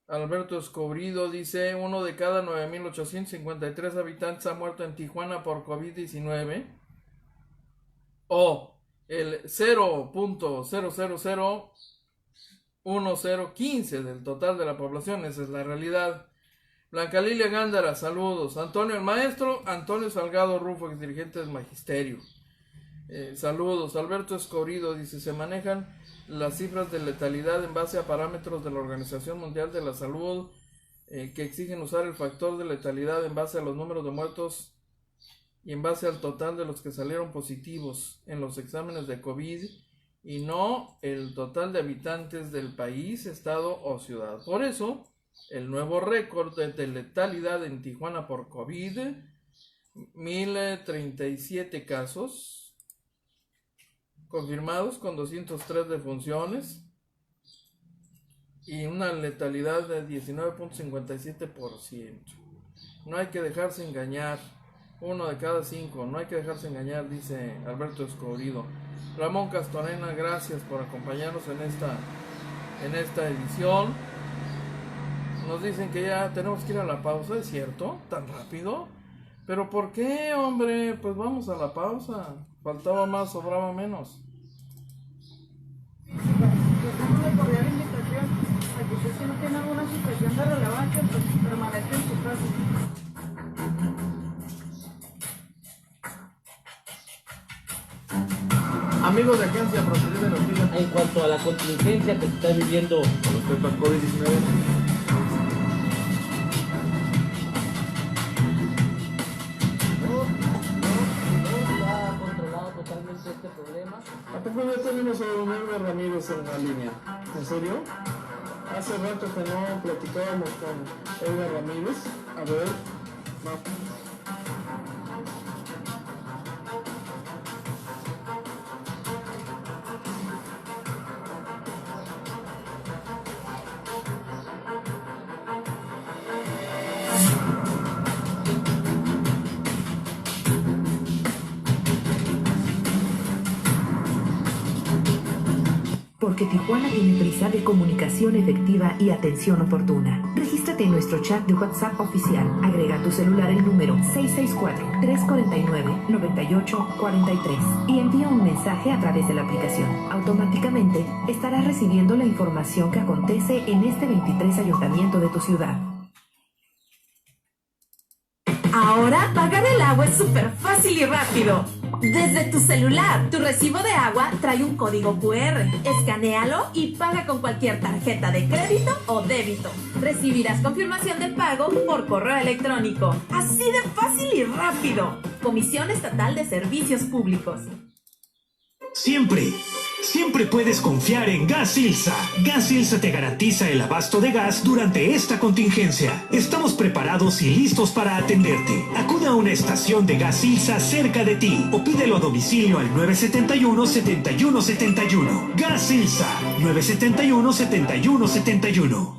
Alberto Escobrido dice: 1 de cada 9,853 habitantes ha muerto en Tijuana por COVID-19, o el 0.0001015 del total de la población. Esa es la realidad. Blanca Lilia Gándara, saludos. El maestro Antonio Salgado Rufo, ex dirigente del Magisterio, saludos. Alberto Escobrido dice: se manejan las cifras de letalidad en base a parámetros de la Organización Mundial de la Salud que exigen usar el factor de letalidad en base a los números de muertos y en base al total de los que salieron positivos en los exámenes de COVID, y no el total de habitantes del país, estado o ciudad. Por eso, el nuevo récord de letalidad en Tijuana por COVID: 1,037 casos confirmados con 203 defunciones y una letalidad de 19.57%. No hay que dejarse engañar. 1 de cada 5, no hay que dejarse engañar, dice Alberto Escobrido. Ramón Castorena, gracias por acompañarnos en esta edición. Nos dicen que ya tenemos que ir a la pausa, ¿es cierto? ¿Tan rápido? ¿Pero por qué, hombre? Pues vamos a la pausa. Faltaba más, sobraba menos. Una cordial invitación a que usted, si no tiene alguna situación de relevancia, pues permanezca en su casa. Amigos de Agencia Proceder de Noticias. En cuanto a la contingencia que se está viviendo con respecto al COVID-19, este problema. ¿A poco ya tenemos a don Edgar Ramírez en la línea? ¿En serio? Hace rato que no platicábamos con Edgar Ramírez. A ver, vamos. porque Tijuana tiene prisa de comunicación efectiva y atención oportuna. Regístrate en nuestro chat de WhatsApp oficial. Agrega a tu celular el número 664-349-9843 y envía un mensaje a través de la aplicación. Automáticamente estarás recibiendo la información que acontece en este 23 ayuntamiento de tu ciudad. Ahora pagar el agua es súper fácil y rápido. Desde tu celular, tu recibo de agua trae un código QR. Escanéalo y paga con cualquier tarjeta de crédito o débito. Recibirás confirmación de pago por correo electrónico. Así de fácil y rápido. Comisión Estatal de Servicios Públicos. Siempre puedes confiar en Gas Ilsa. Gas Ilsa te garantiza el abasto de gas durante esta contingencia. Estamos preparados y listos para atenderte. Acude a una estación de Gas Ilsa cerca de ti o pídelo a domicilio al 971-7171. Gas Ilsa, 971-7171.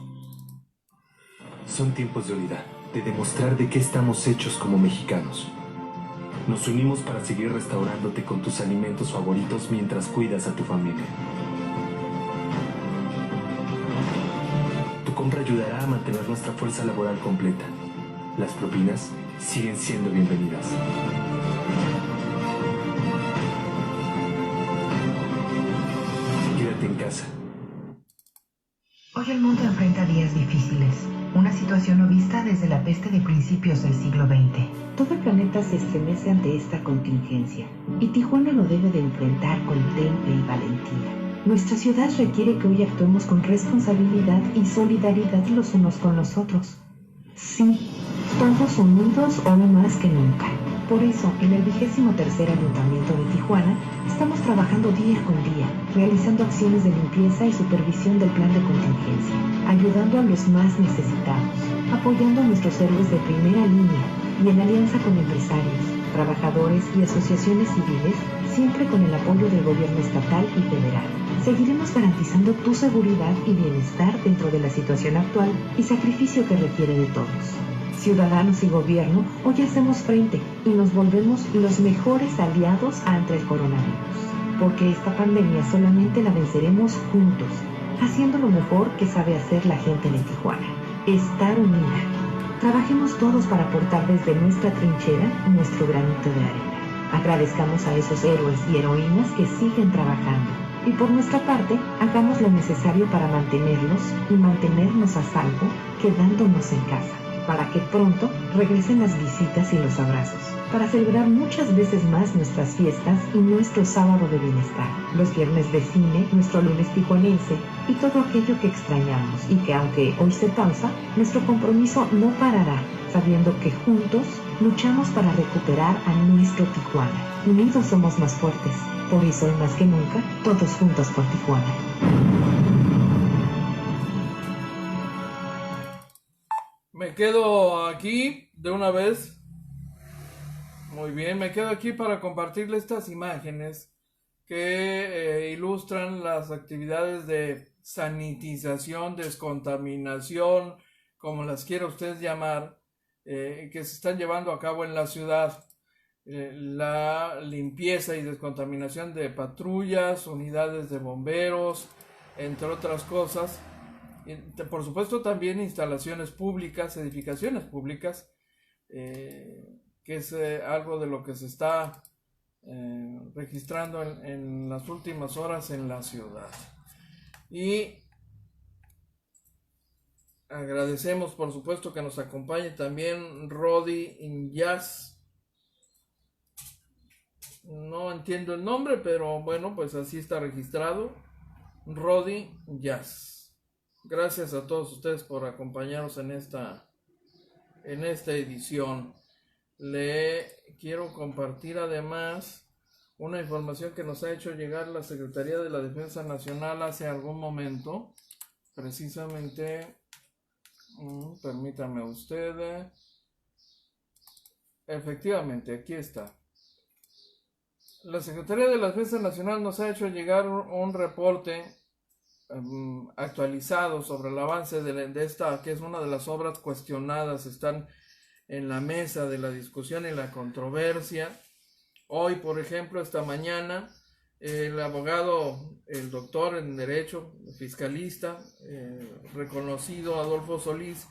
Son tiempos de unidad, de demostrar de qué estamos hechos como mexicanos. Nos unimos para seguir restaurándote con tus alimentos favoritos mientras cuidas a tu familia. Tu compra ayudará a mantener nuestra fuerza laboral completa. Las propinas siguen siendo bienvenidas. Quédate en casa. Hoy el mundo enfrenta días difíciles, una situación no vista desde la peste de principios del siglo XX. Todo el planeta se estremece ante esta contingencia y Tijuana lo debe de enfrentar con temple y valentía. Nuestra ciudad requiere que hoy actuemos con responsabilidad y solidaridad los unos con los otros. Sí, todos unidos hoy más que nunca. Por eso, en el 23º Ayuntamiento de Tijuana, estamos trabajando día con día, realizando acciones de limpieza y supervisión del plan de contingencia, ayudando a los más necesitados, apoyando a nuestros héroes de primera línea y en alianza con empresarios, trabajadores y asociaciones civiles, siempre con el apoyo del gobierno estatal y federal. Seguiremos garantizando tu seguridad y bienestar dentro de la situación actual y sacrificio que requiere de todos. Ciudadanos y gobierno, hoy hacemos frente y nos volvemos los mejores aliados ante el coronavirus, porque esta pandemia solamente la venceremos juntos, haciendo lo mejor que sabe hacer la gente de Tijuana, estar unida. Trabajemos todos para aportar desde nuestra trinchera nuestro granito de arena. Agradezcamos a esos héroes y heroínas que siguen trabajando. Y por nuestra parte, hagamos lo necesario para mantenerlos y mantenernos a salvo, quedándonos en casa, para que pronto regresen las visitas y los abrazos, para celebrar muchas veces más nuestras fiestas y nuestro sábado de bienestar, los viernes de cine, nuestro lunes tijuanense y todo aquello que extrañamos y que aunque hoy se pausa, nuestro compromiso no parará, sabiendo que juntos luchamos para recuperar a nuestro Tijuana. Unidos somos más fuertes, por eso hoy más que nunca, todos juntos por Tijuana. Me quedo aquí de una vez. Muy bien, me quedo aquí para compartirle estas imágenes que ilustran las actividades de sanitización, descontaminación, como las quiera usted llamar, que se están llevando a cabo en la ciudad. La limpieza y descontaminación de patrullas, unidades de bomberos, entre otras cosas. Por supuesto también instalaciones públicas, edificaciones públicas, que es algo de lo que se está registrando en las últimas horas en la ciudad. Y agradecemos por supuesto que nos acompañe también Rodi Inyas. No entiendo el nombre, pero bueno, pues así está registrado. Rodi Inyas. Gracias a todos ustedes por acompañarnos en esta edición. Le quiero compartir además una información que nos ha hecho llegar la Secretaría de la Defensa Nacional hace algún momento. Precisamente, permítame usted. Efectivamente, aquí está. La Secretaría de la Defensa Nacional nos ha hecho llegar un reporte actualizado sobre el avance de esta, que es una de las obras cuestionadas, están en la mesa de la discusión y la controversia. Hoy, por ejemplo, esta mañana, El abogado, el doctor en Derecho, fiscalista, reconocido Adolfo Solís,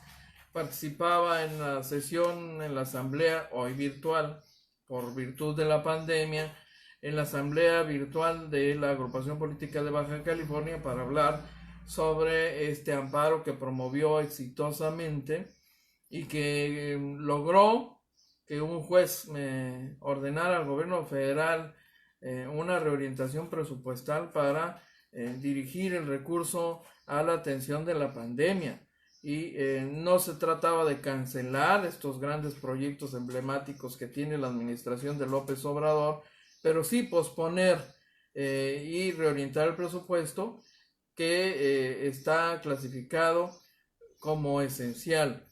participaba en la sesión en la asamblea, hoy virtual, por virtud de la pandemia, en la asamblea virtual de la Agrupación Política de Baja California para hablar sobre este amparo que promovió exitosamente y que logró que un juez me ordenara al gobierno federal una reorientación presupuestal para dirigir el recurso a la atención de la pandemia. Y no se trataba de cancelar estos grandes proyectos emblemáticos que tiene la administración de López Obrador, pero sí posponer y reorientar el presupuesto que está clasificado como esencial.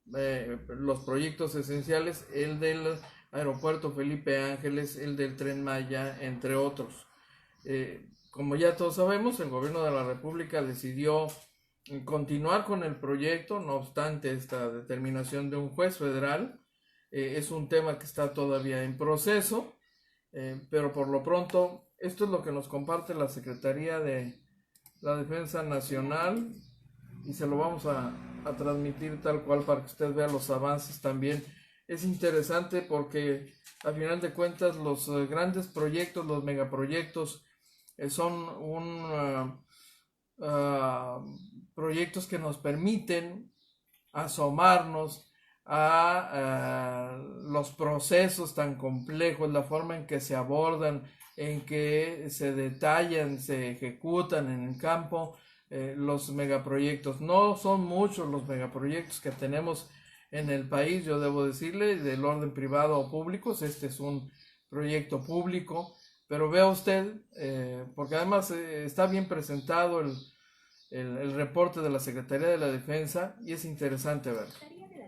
Los proyectos esenciales, el del aeropuerto Felipe Ángeles, el del Tren Maya, entre otros. Como ya todos sabemos, el gobierno de la República decidió continuar con el proyecto, no obstante esta determinación de un juez federal. Es un tema que está todavía en proceso, pero por lo pronto esto es lo que nos comparte la Secretaría de la Defensa Nacional y se lo vamos a transmitir tal cual para que usted vea los avances también. Es interesante porque a final de cuentas los grandes proyectos, los megaproyectos son proyectos que nos permiten asomarnos a los procesos tan complejos, la forma en que se abordan, en que se detallan, se ejecutan en el campo los megaproyectos. No son muchos los megaproyectos que tenemos en el país, yo debo decirle, del orden privado o públicos. Este es un proyecto público, pero vea usted, porque además está bien presentado el reporte de la Secretaría de la Defensa y es interesante verlo.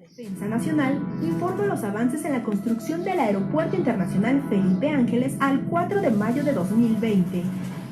Defensa Nacional informa los avances en la construcción del Aeropuerto Internacional Felipe Ángeles al 4 de mayo de 2020.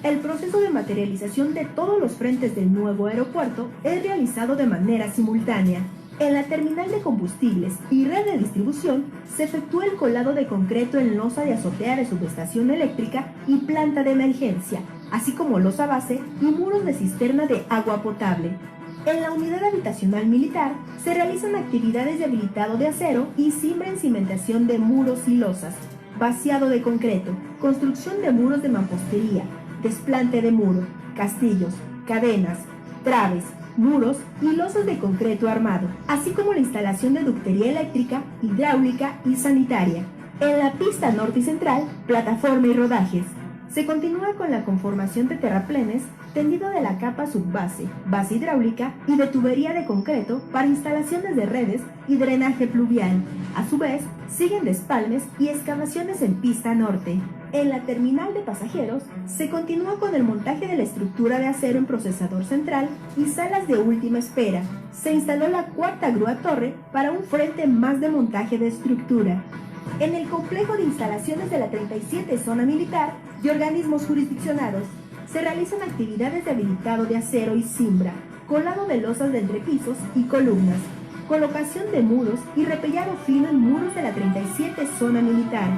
El proceso de materialización de todos los frentes del nuevo aeropuerto es realizado de manera simultánea. En la terminal de combustibles y red de distribución se efectúa el colado de concreto en losa de azotea de subestación eléctrica y planta de emergencia, así como losa base y muros de cisterna de agua potable. En la unidad habitacional militar se realizan actividades de habilitado de acero y cimbra en cimentación de muros y losas, vaciado de concreto, construcción de muros de mampostería, desplante de muro, castillos, cadenas, traves, muros y losas de concreto armado, así como la instalación de ductería eléctrica, hidráulica y sanitaria. En la pista norte y central, plataforma y rodajes. Se continúa con la conformación de terraplenes, tendido de la capa subbase, base hidráulica y de tubería de concreto para instalaciones de redes y drenaje pluvial. A su vez, siguen despalmes y excavaciones en pista norte. En la terminal de pasajeros, se continúa con el montaje de la estructura de acero en procesador central y salas de última espera. Se instaló la cuarta grúa torre para un frente más de montaje de estructura. En el complejo de instalaciones de la 37 Zona Militar y organismos jurisdiccionados, se realizan actividades de habilitado de acero y cimbra, colado de losas de entrepisos y columnas, colocación de muros y repellado fino en muros de la 37 Zona Militar.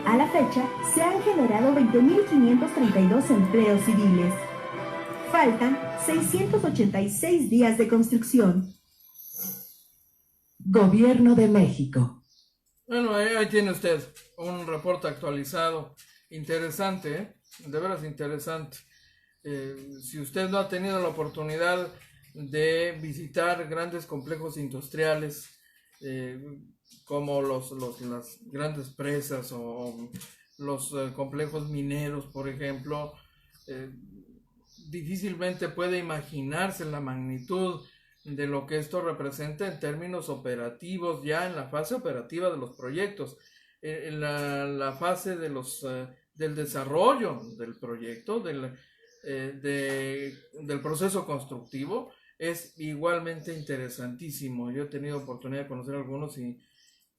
A la fecha, se han generado 20.532 empleos civiles. Faltan 686 días de construcción. Gobierno de México. Bueno, ahí tiene usted un reporte actualizado, interesante, de veras interesante. Si usted no ha tenido la oportunidad de visitar grandes complejos industriales como las grandes presas o los complejos mineros, por ejemplo, difícilmente puede imaginarse la magnitud de lo que esto representa en términos operativos, ya en la fase operativa de los proyectos, en la fase de del desarrollo del proyecto, del proceso constructivo. Es igualmente interesantísimo. Yo he tenido oportunidad de conocer algunos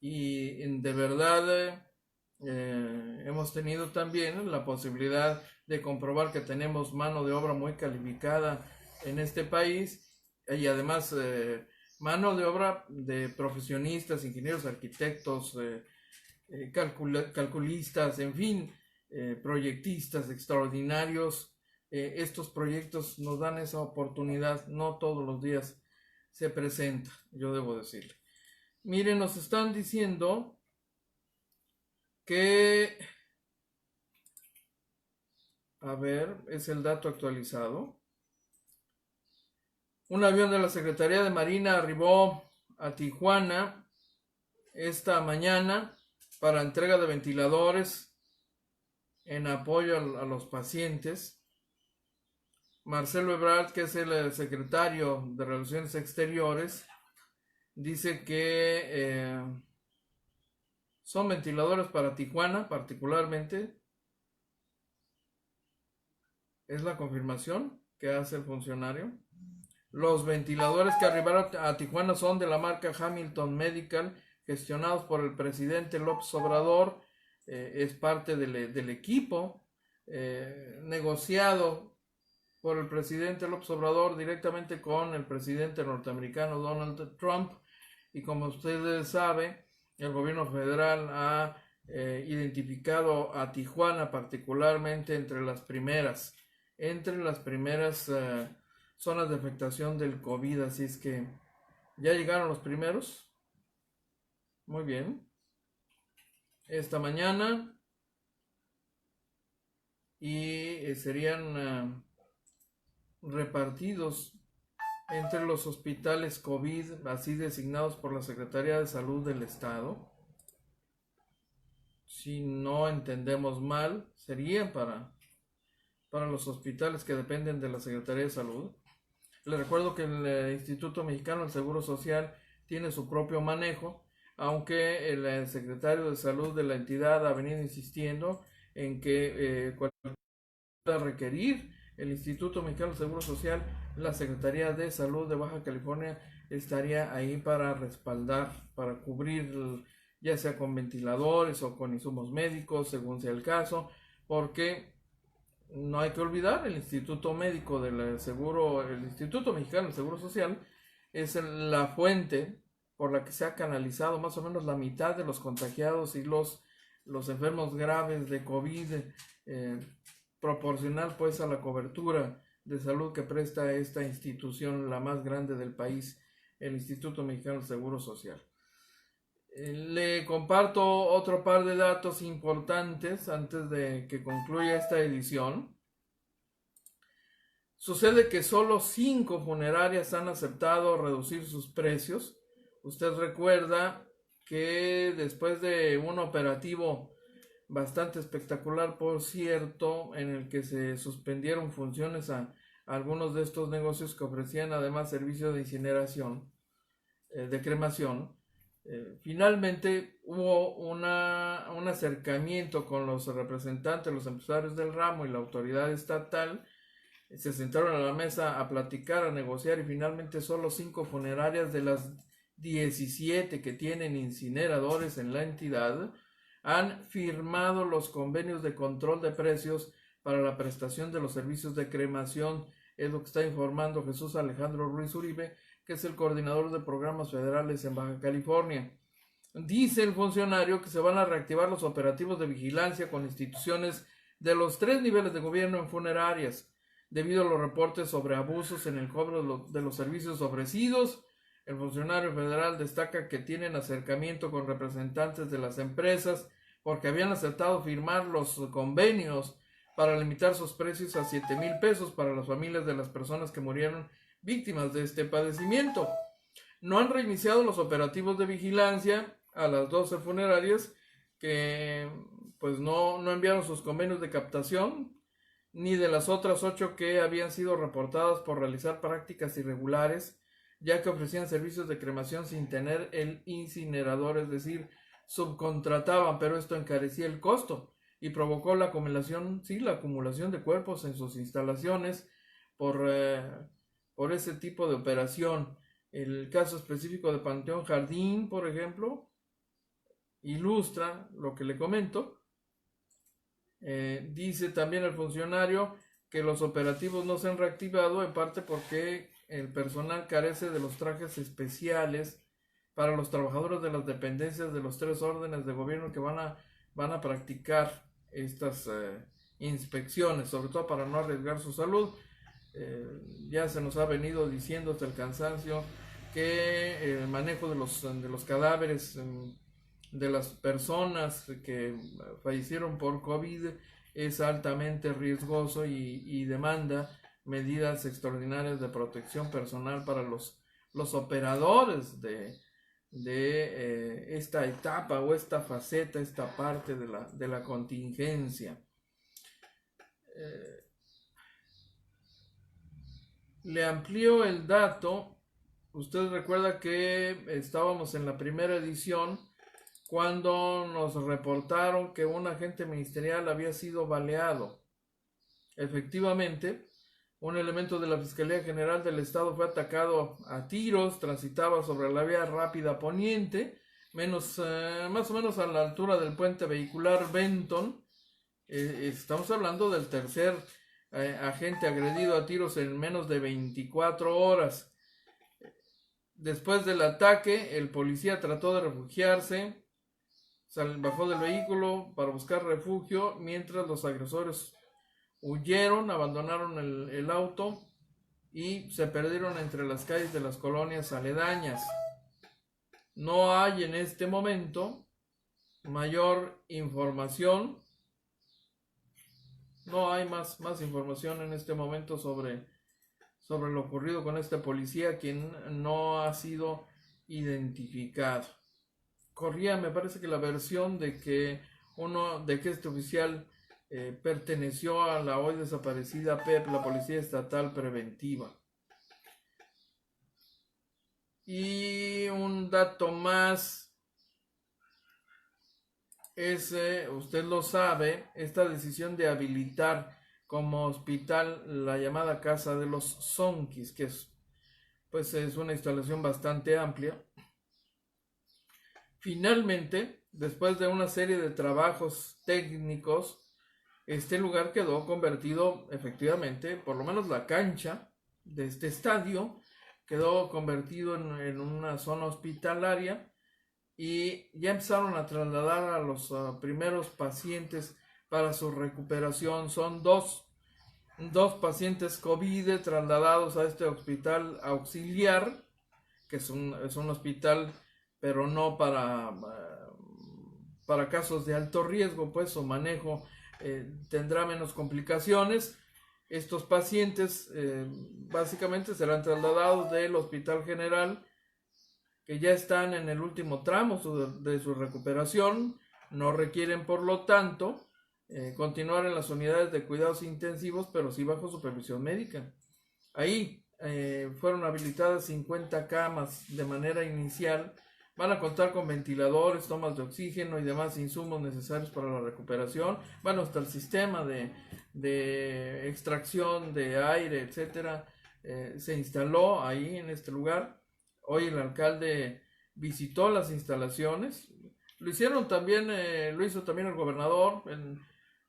y de verdad hemos tenido también la posibilidad de comprobar que tenemos mano de obra muy calificada en este país y además mano de obra de profesionistas, ingenieros, arquitectos, calculistas, en fin, proyectistas extraordinarios. Estos proyectos nos dan esa oportunidad, no todos los días se presenta, yo debo decirle. Miren, nos están diciendo que, a ver, es el dato actualizado. Un avión de la Secretaría de Marina arribó a Tijuana esta mañana para entrega de ventiladores en apoyo a los pacientes. Marcelo Ebrard, que es el secretario de Relaciones Exteriores, dice que son ventiladores para Tijuana particularmente. Es la confirmación que hace el funcionario. Los ventiladores que arribaron a Tijuana son de la marca Hamilton Medical, gestionados por el presidente López Obrador. Es parte del equipo negociado por el presidente López Obrador directamente con el presidente norteamericano Donald Trump. Y como ustedes saben, el gobierno federal ha identificado a Tijuana particularmente entre las primeras zonas de afectación del COVID, así es que ya llegaron los primeros. Muy bien. Esta mañana y serían repartidos entre los hospitales COVID, así designados por la Secretaría de Salud del Estado. Si no entendemos mal, serían para los hospitales que dependen de la Secretaría de Salud. Les recuerdo que el Instituto Mexicano del Seguro Social tiene su propio manejo, aunque el secretario de Salud de la entidad ha venido insistiendo en que cualquier pueda requerir el Instituto Mexicano del Seguro Social, la Secretaría de Salud de Baja California estaría ahí para respaldar, para cubrir, ya sea con ventiladores o con insumos médicos, según sea el caso, porque no hay que olvidar, el Instituto Médico del Seguro, el Instituto Mexicano del Seguro Social es la fuente por la que se ha canalizado más o menos la mitad de los contagiados y los enfermos graves de COVID, proporcional pues a la cobertura de salud que presta esta institución, la más grande del país, el Instituto Mexicano del Seguro Social. Le comparto otro par de datos importantes antes de que concluya esta edición. Sucede que solo 5 funerarias han aceptado reducir sus precios. Usted recuerda que después de un operativo bastante espectacular, por cierto, en el que se suspendieron funciones a algunos de estos negocios que ofrecían además servicios de incineración, de cremación, finalmente hubo un acercamiento con los representantes, los empresarios del ramo y la autoridad estatal. Se sentaron a la mesa a platicar, a negociar, y finalmente solo 5 funerarias de las 17 que tienen incineradores en la entidad han firmado los convenios de control de precios para la prestación de los servicios de cremación. Es lo que está informando Jesús Alejandro Ruiz Uribe, que es el coordinador de programas federales en Baja California. Dice el funcionario que se van a reactivar los operativos de vigilancia con instituciones de los 3 niveles de gobierno en funerarias, debido a los reportes sobre abusos en el cobro de los servicios ofrecidos. El funcionario federal destaca que tienen acercamiento con representantes de las empresas porque habían aceptado firmar los convenios para limitar sus precios a 7,000 pesos para las familias de las personas que murieron víctimas de este padecimiento. No han reiniciado los operativos de vigilancia a las 12 funerarias que pues no enviaron sus convenios de captación, ni de las otras 8 que habían sido reportadas por realizar prácticas irregulares, ya que ofrecían servicios de cremación sin tener el incinerador, es decir, subcontrataban, pero esto encarecía el costo y provocó la acumulación de cuerpos en sus instalaciones por ese tipo de operación. El caso específico de Panteón Jardín, por ejemplo, ilustra lo que le comento. Dice también el funcionario que los operativos no se han reactivado en parte porque el personal carece de los trajes especiales para los trabajadores de las dependencias de los 3 órdenes de gobierno que van a practicar estas inspecciones, sobre todo para no arriesgar su salud. Ya se nos ha venido diciendo hasta el cansancio que el manejo de los cadáveres de las personas que fallecieron por COVID es altamente riesgoso y demanda medidas extraordinarias de protección personal para los operadores de esta etapa o esta faceta, esta parte de la contingencia. Le amplío el dato. Usted recuerda que estábamos en la primera edición cuando nos reportaron que un agente ministerial había sido baleado. Efectivamente, un elemento de la Fiscalía General del Estado fue atacado a tiros, transitaba sobre la vía rápida poniente, más o menos a la altura del puente vehicular Benton. Estamos hablando del tercer agente agredido a tiros en menos de 24 horas. Después del ataque, el policía trató de refugiarse, bajó del vehículo para buscar refugio, mientras los agresores huyeron, abandonaron el auto y se perdieron entre las calles de las colonias aledañas. No hay en este momento mayor información. No hay más información en este momento sobre lo ocurrido con este policía, quien no ha sido identificado. Corría, me parece que la versión de que este oficial perteneció a la hoy desaparecida PEP, la Policía Estatal Preventiva. Y un dato más es, usted lo sabe, esta decisión de habilitar como hospital la llamada Casa de los Zonkis, que es una instalación bastante amplia. Finalmente, después de una serie de trabajos técnicos, este lugar quedó convertido efectivamente, por lo menos la cancha de este estadio, quedó convertido en una zona hospitalaria y ya empezaron a trasladar a los primeros pacientes para su recuperación. Son dos pacientes COVID trasladados a este hospital auxiliar, que es un hospital, pero no para casos de alto riesgo, pues su manejo tendrá menos complicaciones. Estos pacientes básicamente serán trasladados del Hospital General, que ya están en el último tramo de su recuperación. No requieren, por lo tanto, continuar en las unidades de cuidados intensivos, pero sí bajo supervisión médica. Ahí fueron habilitadas 50 camas de manera inicial. Van a contar con ventiladores, tomas de oxígeno y demás insumos necesarios para la recuperación. Bueno, hasta el sistema de extracción de aire, etcétera, se instaló ahí en este lugar. Hoy el alcalde visitó las instalaciones. Lo hizo también el gobernador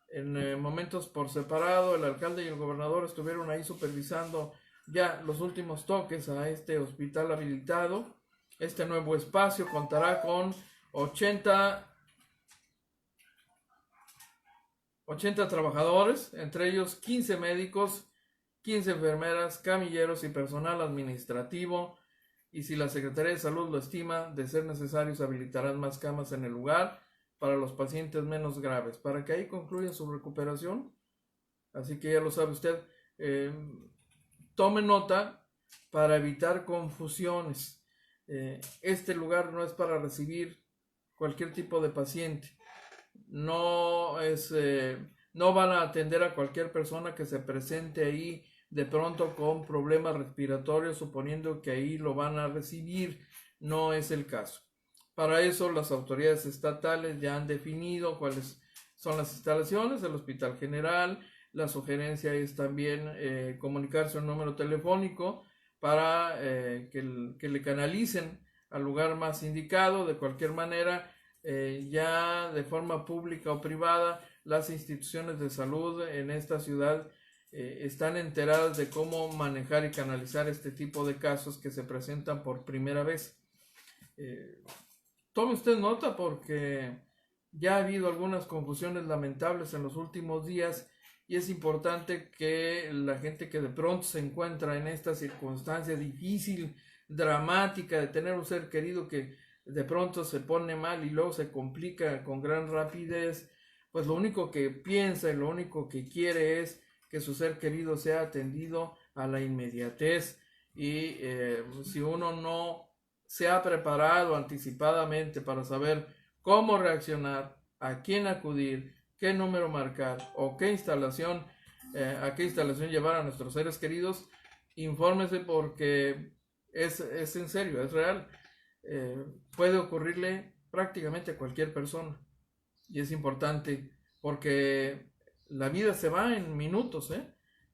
en momentos por separado. El alcalde y el gobernador estuvieron ahí supervisando ya los últimos toques a este hospital habilitado. Este nuevo espacio contará con 80 trabajadores, entre ellos 15 médicos, 15 enfermeras, camilleros y personal administrativo. Y si la Secretaría de Salud lo estima, de ser necesario, se habilitarán más camas en el lugar para los pacientes menos graves, para que ahí concluya su recuperación. Así que ya lo sabe usted. Tome nota para evitar confusiones. Este lugar no es para recibir cualquier tipo de paciente. No van a atender a cualquier persona que se presente ahí de pronto con problemas respiratorios, suponiendo que ahí lo van a recibir. No es el caso. Para eso las autoridades estatales ya han definido cuáles son las instalaciones del Hospital General. La sugerencia es también comunicarse a un número telefónico para que le canalicen al lugar más indicado. De cualquier manera, ya de forma pública o privada, las instituciones de salud en esta ciudad están enteradas de cómo manejar y canalizar este tipo de casos que se presentan por primera vez. Tome usted nota, porque Ya ha habido algunas confusiones lamentables en los últimos días y es importante que la gente que de pronto se encuentra en esta circunstancia difícil, dramática, de tener un ser querido que de pronto se pone mal y luego se complica con gran rapidez, pues lo único que piensa y lo único que quiere es que su ser querido sea atendido a la inmediatez. Y si uno no se ha preparado anticipadamente para saber cómo reaccionar, a quién acudir, qué número marcar o a qué instalación llevar a nuestros seres queridos, infórmese, porque es en serio, es real. Puede ocurrirle prácticamente a cualquier persona y es importante porque la vida se va en minutos,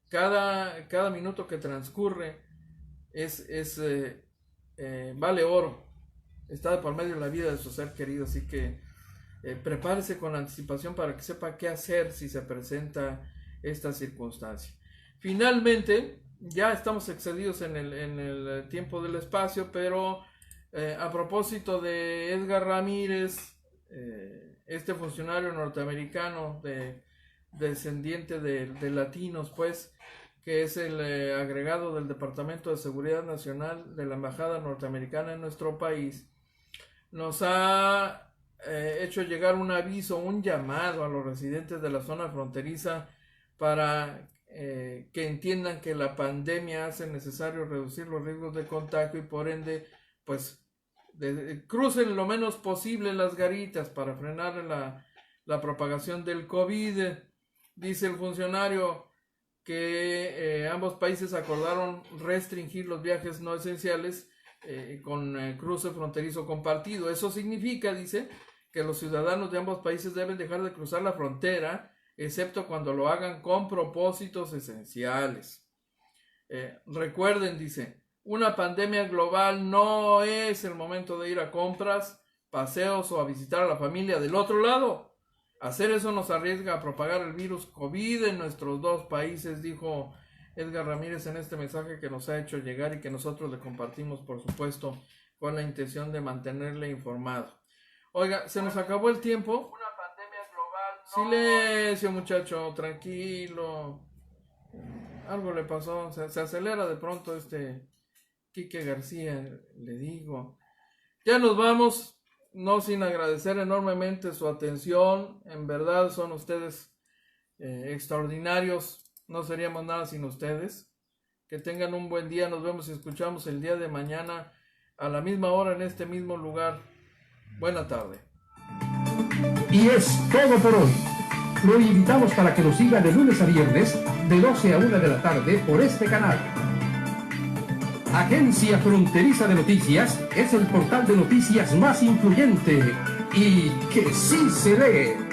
cada minuto que transcurre vale oro, está por medio de la vida de su ser querido, así que prepárese con anticipación para que sepa qué hacer si se presenta esta circunstancia. Finalmente, ya estamos excedidos en el tiempo del espacio, pero a propósito de Edgar Ramírez, este funcionario norteamericano descendiente de latinos, pues, que es el agregado del Departamento de Seguridad Nacional de la Embajada Norteamericana en nuestro país, nos ha hecho llegar un aviso, un llamado a los residentes de la zona fronteriza para que entiendan que la pandemia hace necesario reducir los riesgos de contagio y por ende, pues, crucen lo menos posible las garitas para frenar la propagación del COVID. Dice el funcionario que ambos países acordaron restringir los viajes no esenciales con cruce fronterizo compartido. Eso significa, dice, que los ciudadanos de ambos países deben dejar de cruzar la frontera, excepto cuando lo hagan con propósitos esenciales. Recuerden, dice, una pandemia global no es el momento de ir a compras, paseos o a visitar a la familia del otro lado. Hacer eso nos arriesga a propagar el virus COVID en nuestros dos países, dijo Edgar Ramírez en este mensaje que nos ha hecho llegar y que nosotros le compartimos, por supuesto, con la intención de mantenerle informado. Oiga, se nos acabó el tiempo. Una pandemia global. Silencio, muchacho, tranquilo. Algo le pasó, se acelera de pronto Quique García, le digo. Ya nos vamos. No sin agradecer enormemente su atención. En verdad son ustedes extraordinarios. No seríamos nada sin ustedes. Que tengan un buen día. Nos vemos y escuchamos el día de mañana a la misma hora en este mismo lugar. Buena tarde. Y es todo por hoy. Lo invitamos para que nos siga de lunes a viernes de 12 a 1 de la tarde por este canal. Agencia Fronteriza de Noticias es el portal de noticias más influyente y que sí se lee.